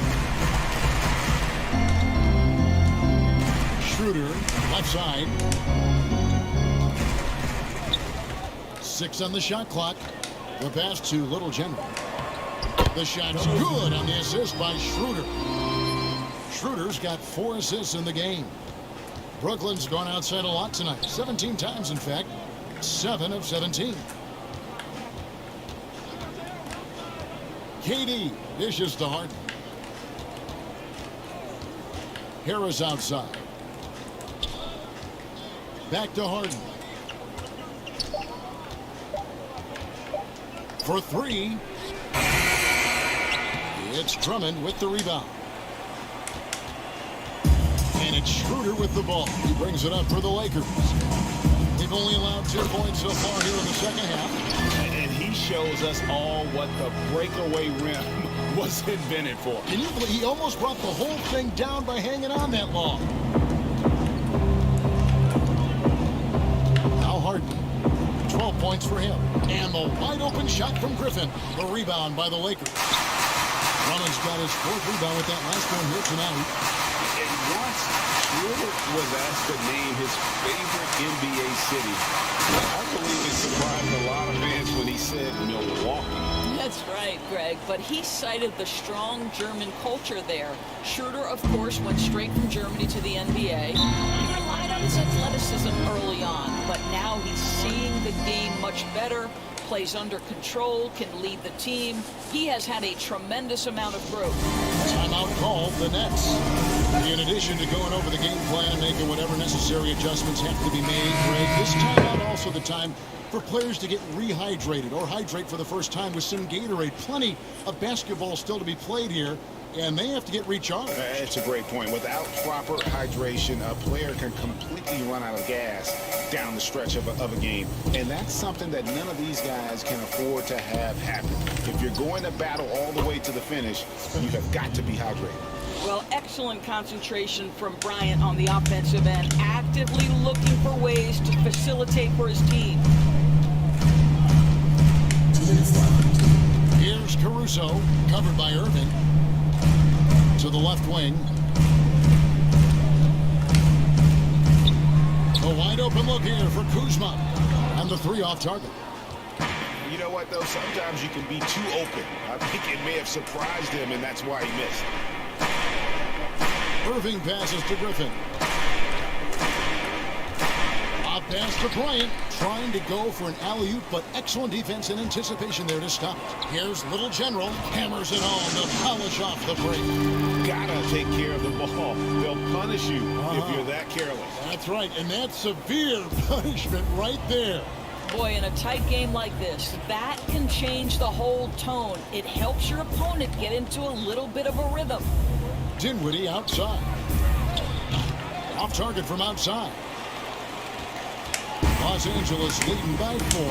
Schroeder, left side. 6 on the shot clock. The pass to Little General. The shot's good on the assist by Schroeder. Schroeder's got 4 assists in the game. Brooklyn's gone outside a lot tonight. 17 times, in fact. 7 of 17. KD dishes to Harden. Harris outside. Back to Harden. For three. It's Drummond with the rebound. And it's Schroeder with the ball. He brings it up for the Lakers. They've only allowed 2 points so far here in the second half. And he shows us all what the breakaway rim was invented for. Can you believe he almost brought the whole thing down by hanging on that long? Now Harden. 12 points for him. And the wide open shot from Griffin. The rebound by the Lakers. Drummond's got his 4th rebound with that last one here tonight. And once Schroeder was asked to name his favorite NBA city, I believe it surprised a lot of fans when he said Milwaukee. That's right, Greg, but he cited the strong German culture there. Schroeder, of course, went straight from Germany to the NBA. He relied on his athleticism early on, but now he's seeing the game much better, plays under control, can lead the team. He has had a tremendous amount of growth. Timeout called the Nets. In addition to going over the game plan and making whatever necessary adjustments have to be made, Greg, this timeout also the time for players to get rehydrated or hydrate for the first time with some Gatorade. Plenty of basketball still to be played here, and they have to get recharged. That's a great point. Without proper hydration, a player can completely run out of gas down the stretch of a game. And that's something that none of these guys can afford to have happen. If you're going to battle all the way to the finish, you have got to be hydrated. Well, excellent concentration from Bryant on the offensive end, actively looking for ways to facilitate for his team. Here's Caruso, covered by Irving. To the left wing. A wide open look here for Kuzma. And the 3 off target. You know what, though? Sometimes you can be too open. I think it may have surprised him, and that's why he missed. Irving passes to Griffin. Up pass to Bryant, trying to go for an alley-oop, but excellent defense and anticipation there to stop it. Here's Little General, hammers it home to polish off the break. Gotta take care of the ball. They'll punish you if you're that careless. That's right, and that's severe punishment right there. Boy, in a tight game like this, that can change the whole tone. It helps your opponent get into a little bit of a rhythm. Dinwiddie outside. Off target from outside. Los Angeles leading by 4.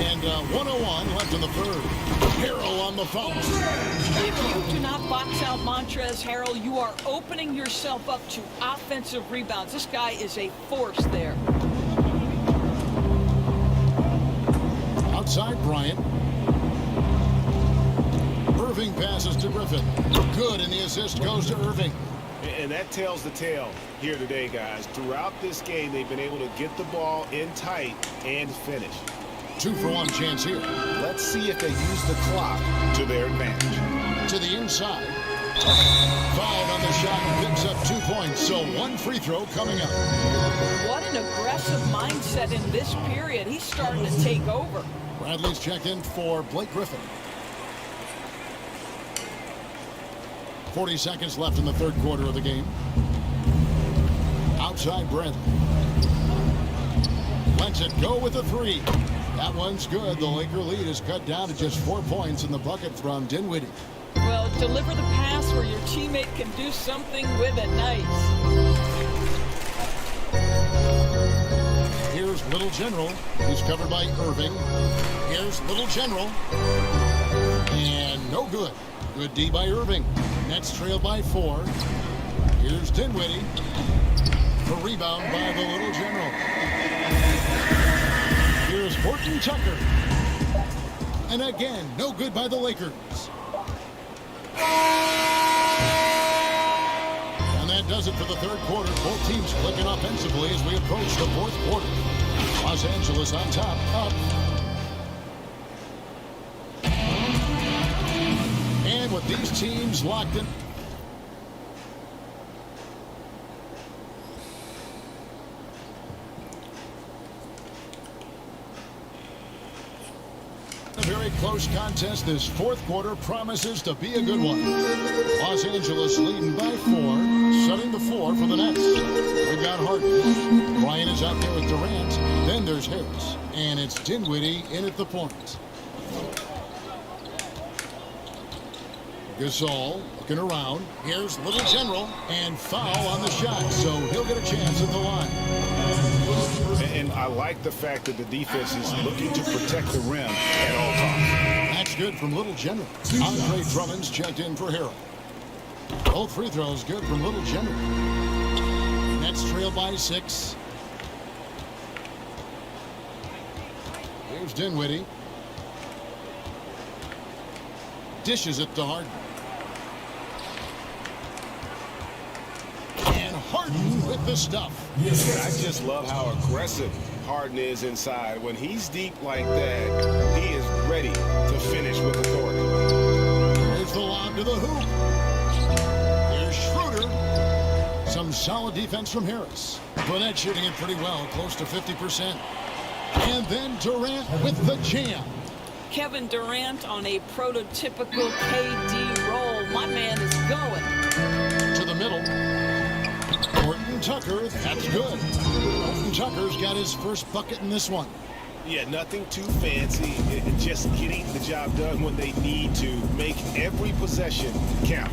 And 1:01 left in the third. Harrell on the foul. If you do not box out Montrezl Harrell, you are opening yourself up to offensive rebounds. This guy is a force there. Outside Bryant. Irving passes to Griffin. Good, and the assist goes to Irving. And that tells the tale here today, guys. Throughout this game, they've been able to get the ball in tight and finish. 2-for-1 chance here. Let's see if they use the clock to their advantage. To the inside. Fouled on the shot and picks up 2 points. So 1 free throw coming up. What an aggressive mindset in this period. He's starting to take over. Bradley's checked in for Blake Griffin. 40 seconds left in the third quarter of the game. Outside Bradley. Lets it go with a 3. That one's good. The Laker lead is cut down to just 4 points in the bucket from Dinwiddie. Well, deliver the pass where your teammate can do something with it. Nice. Here's Little General. He's covered by Irving. Here's Little General. And no good. Good D by Irving. Nets trailed by 4. Here's Dinwiddie. The rebound by the Little General. Here's Horton Tucker. And again, no good by the Lakers. And that does it for the third quarter. Both teams clicking offensively as we approach the fourth quarter. Los Angeles on top, up. And with these teams locked in. A very very close contest. This fourth quarter promises to be a good one. Los Angeles leading by 4, setting the floor for the Nets. We've got Harden. Bryant is out there with Durant. Then there's Harris. And it's Dinwiddie in at the point. Gasol looking around. Here's Little General. And foul on the shot. So he'll get a chance at the line. And I like the fact that the defense is looking to protect the rim at all times. That's good from Little General. Andre Drummond's checked in for Harrell. Both free throws good from Little General. Nets trail by 6. Here's Dinwiddie. Dishes it to Harden. And Harden with the stuff. I just love how aggressive Harden is inside. When he's deep like that, he is ready to finish with authority. There's the lob to the hoop. Here's Schroeder. Some solid defense from Harris. Burnett shooting it pretty well, close to 50%. And then Durant with the jam. Kevin Durant on a prototypical KD roll. My man is going. To the middle. Horton Tucker, that's good. Horton Tucker's got his first bucket in this one. Yeah, nothing too fancy. Just getting the job done when they need to. Make every possession count.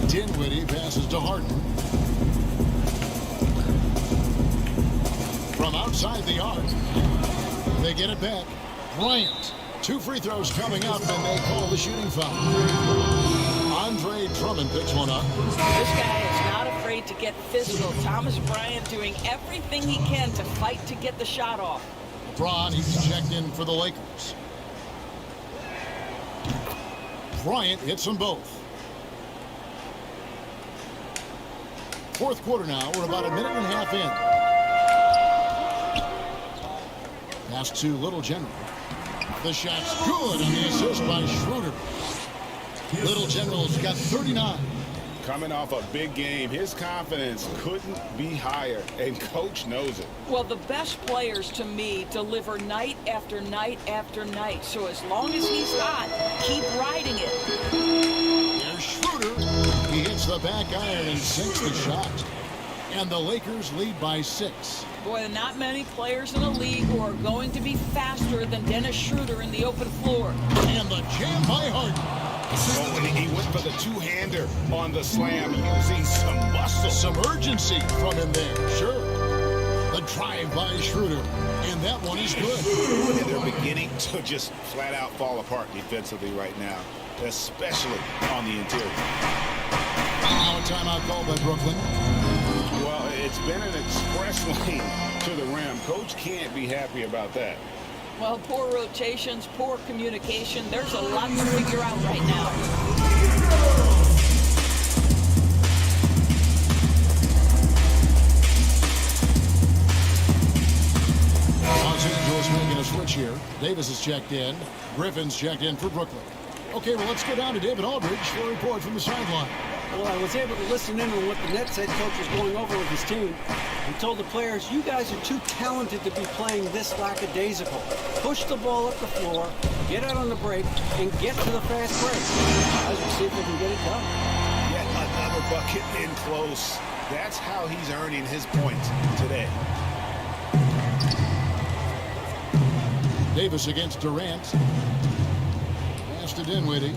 Dinwiddie passes to Harden. From outside the arc. They get it back. Bryant. 2 free throws coming up, and they call the shooting foul. Andre Drummond picks one up. This guy is not afraid to get physical. Thomas Bryant doing everything he can to fight to get the shot off. LeBron, he's checked in for the Lakers. Bryant hits them both. Fourth quarter now. We're about a minute and a half in. Pass to Little General. The shot's good on the assist by Schroeder. Little General's got 39. Coming off a big game, his confidence couldn't be higher, and coach knows it. Well, the best players to me deliver night after night after night. So as long as he's hot, keep riding it. Here's Schroeder. He hits the back iron and sinks the shot. And the Lakers lead by 6. Boy, not many players in the league who are going to be faster than Dennis Schroeder in the open floor. And the jam by Harden. Oh, and he went for the two-hander on the slam, using some muscle. Some urgency from him there, sure. The drive by Schroeder. And that one is good. And they're beginning to just flat-out fall apart defensively right now, especially on the interior. Now a timeout called by Brooklyn. Well, it's been an express lane to the rim. Coach can't be happy about that. Well, poor rotations, poor communication. There's a lot to figure out right now. Los Angeles making a switch here. Davis is checked in. Griffin's checked in for Brooklyn. Okay, well, let's go down to David Aldridge for a report from the sideline. Well, I was able to listen in on what the Nets head coach was going over with his team. He told the players, you guys are too talented to be playing this lackadaisical. Push the ball up the floor, get out on the break, and get to the fast break. Guys will see if they can get it done. Yet another bucket in close. That's how he's earning his points today. Davis against Durant. Pass to Dinwiddie.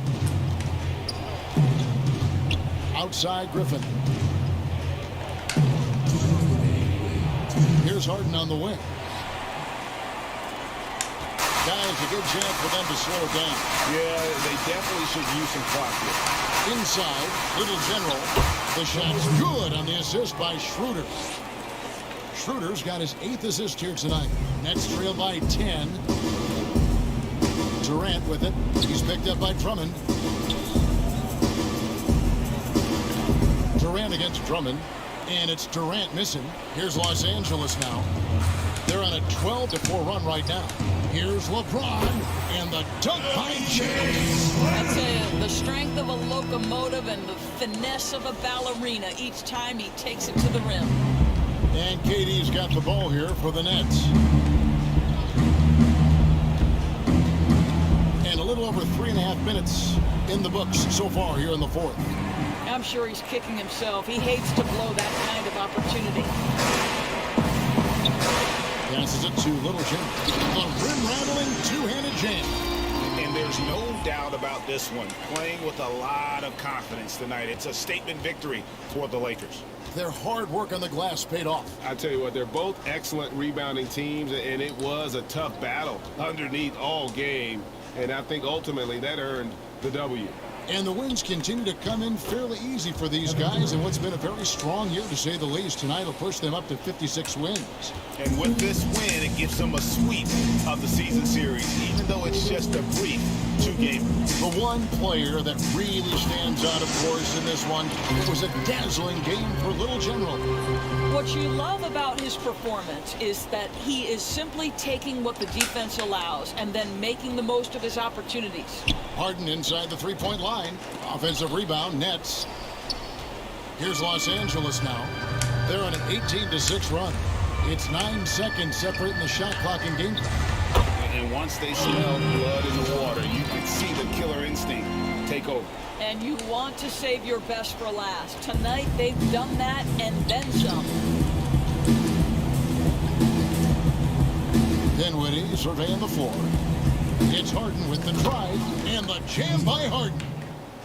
Outside Griffin. Here's Harden on the wing. Guys, a good chance for them to slow it down. Yeah, they definitely should use some clock here. Inside, Little General. The shot's good on the assist by Schroeder. Schroeder's got his 8th assist here tonight. Nets trail by 10. Durant with it. He's picked up by Drummond. Durant against Drummond, and it's Durant missing. Here's Los Angeles now. They're on a 12-4 run right now. Here's LeBron, and the dunk by James. That's the strength of a locomotive and the finesse of a ballerina each time he takes it to the rim. And KD's got the ball here for the Nets. 3.5 minutes in the books so far here in the fourth. I'm sure he's kicking himself. He hates to blow that kind of opportunity. Passes it to Little Jim. A rim-rattling two-handed jam. And there's no doubt about this one. Playing with a lot of confidence tonight. It's a statement victory for the Lakers. Their hard work on the glass paid off. I tell you what, they're both excellent rebounding teams, and it was a tough battle underneath all game. And I think ultimately that earned the W. And the wins continue to come in fairly easy for these guys in what's been a very strong year, to say the least. Tonight will push them up to 56 wins. And with this win, it gives them a sweep of the season series, even though it's just a brief two-game. The one player that really stands out, of course, in this one, it was a dazzling game for Little General. What you love about his performance is that he is simply taking what the defense allows and then making the most of his opportunities. Harden inside the three-point line. Offensive rebound, nets. Here's Los Angeles now. They're on an 18-6 run. It's 9 seconds separating the shot clock and game clock. And once they smell blood in the water, you can see the killer instinct take over. And you want to save your best for last. Tonight, they've done that and then some. Dinwiddie surveying the floor. It's Harden with the drive and the jam by Harden.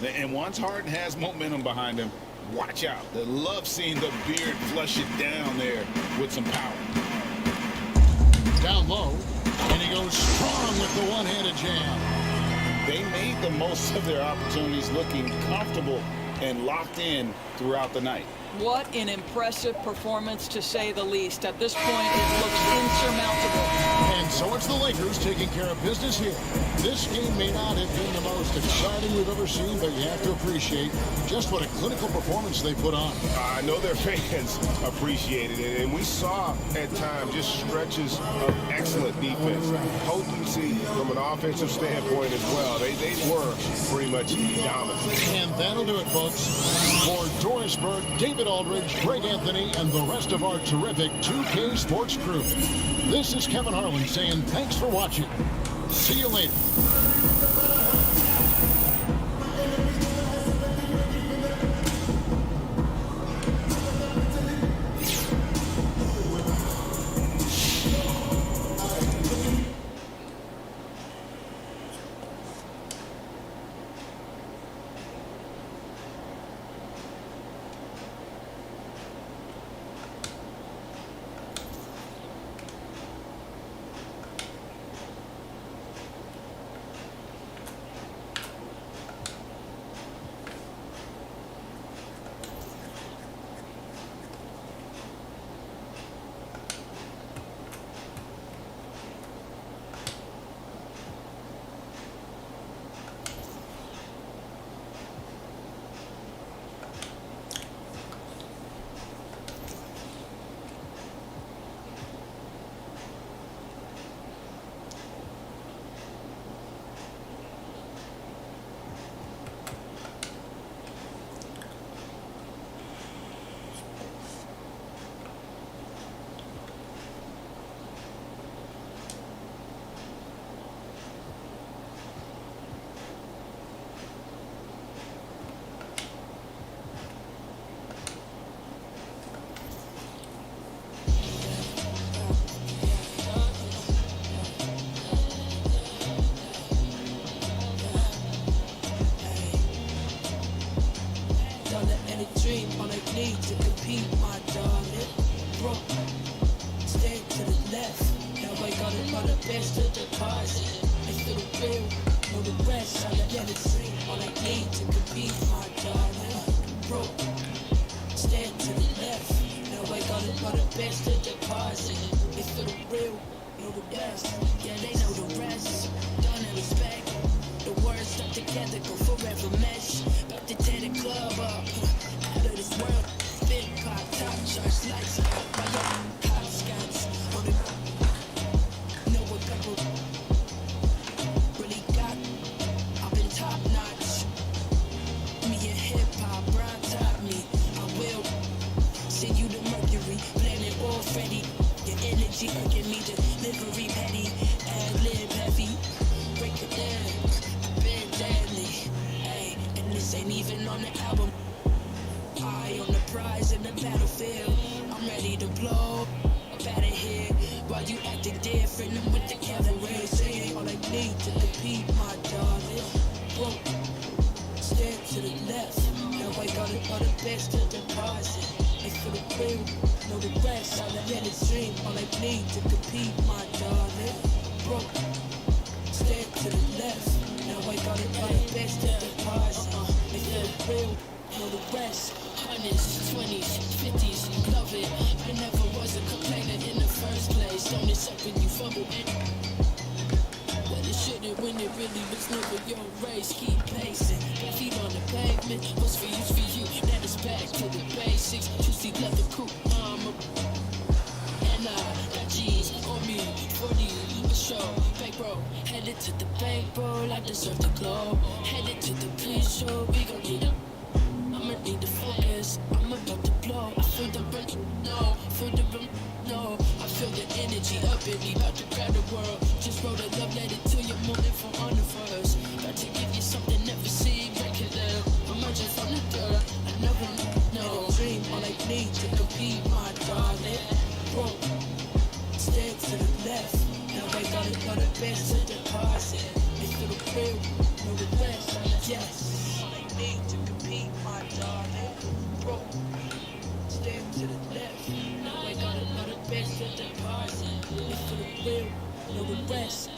And once Harden has momentum behind him, watch out. They love seeing the beard flush it down there with some power. Down low, and he goes strong with the one-handed jam. They made the most of their opportunities, looking comfortable and locked in throughout the night. What an impressive performance, to say the least. At this point, it looks insurmountable. And so it's the Lakers taking care of business here. This game may not have been the most exciting we've ever seen, but you have to appreciate just what a clinical performance they put on. I know their fans appreciated it, and we saw at times just stretches of excellent defense. Potency from an offensive standpoint as well. They were pretty much dominant. And that'll do it, folks. For Doris Burke, David Aldridge, Greg Anthony, and the rest of our terrific 2K Sports crew, this is Kevin Harlan saying thanks for watching. See you later. Dream on a need to compete, my darling. Bro, stand to the left. Now I got it by the best of the parts. I feel the real, know the rest. On the dream on a need to compete, my darling. Bro, stand to the left. Now I got it by the best of the parts. I feel the real, know the best. Yeah, they know the rest. Done and respect. The words stuck together go forever mesh. About to tear the club up. Out of this world, big pop, top charts, lights out, my hot scouts on it. Know a couple really got, I've been top notch. Me and hip hop, Brown taught me. I will send you the Mercury, planet all ready. Your energy, give me delivery, petty, ad need to compete, my darling. Broke, stand to the left. Now I got it all the best to deposit. It's for the real, know the rest. All I get is dream, all I need to compete, my darling. Broke, stand to the left. Now I got it all the best to deposit. It's for the real, know the rest. 100s, 20s, 50s, love it. I never was a complainer in the first place. Don't it suck when you fumble it? Well, it shouldn't when it really was never your race. Keep pacing, got feet on the pavement. What's for you's for you. Now it's back to the basics. Juicy leather coupe armor. And I got G's on me, 40 for sure. Bankroll, headed to the bankroll. I deserve the glow. Headed to the pre-show. We gon' need it. I'ma need to focus, I'm about to blow. I feel the run, no, feel the run, no. I feel the energy up in me, about to grab the world. Just wrote a love letter to your morning for honor first. Got to give you something never seen, regular. Emerging from the dirt, I never know. Dream, all I need to compete, my darling. Broke, stand to the left. Now I got it, got the best to deposit. It's for the real, know the rest, yes. All I need to compete, my darling. Broke, stand to the left. Now I got it, got the best to deposit. It's for the real, know the rest.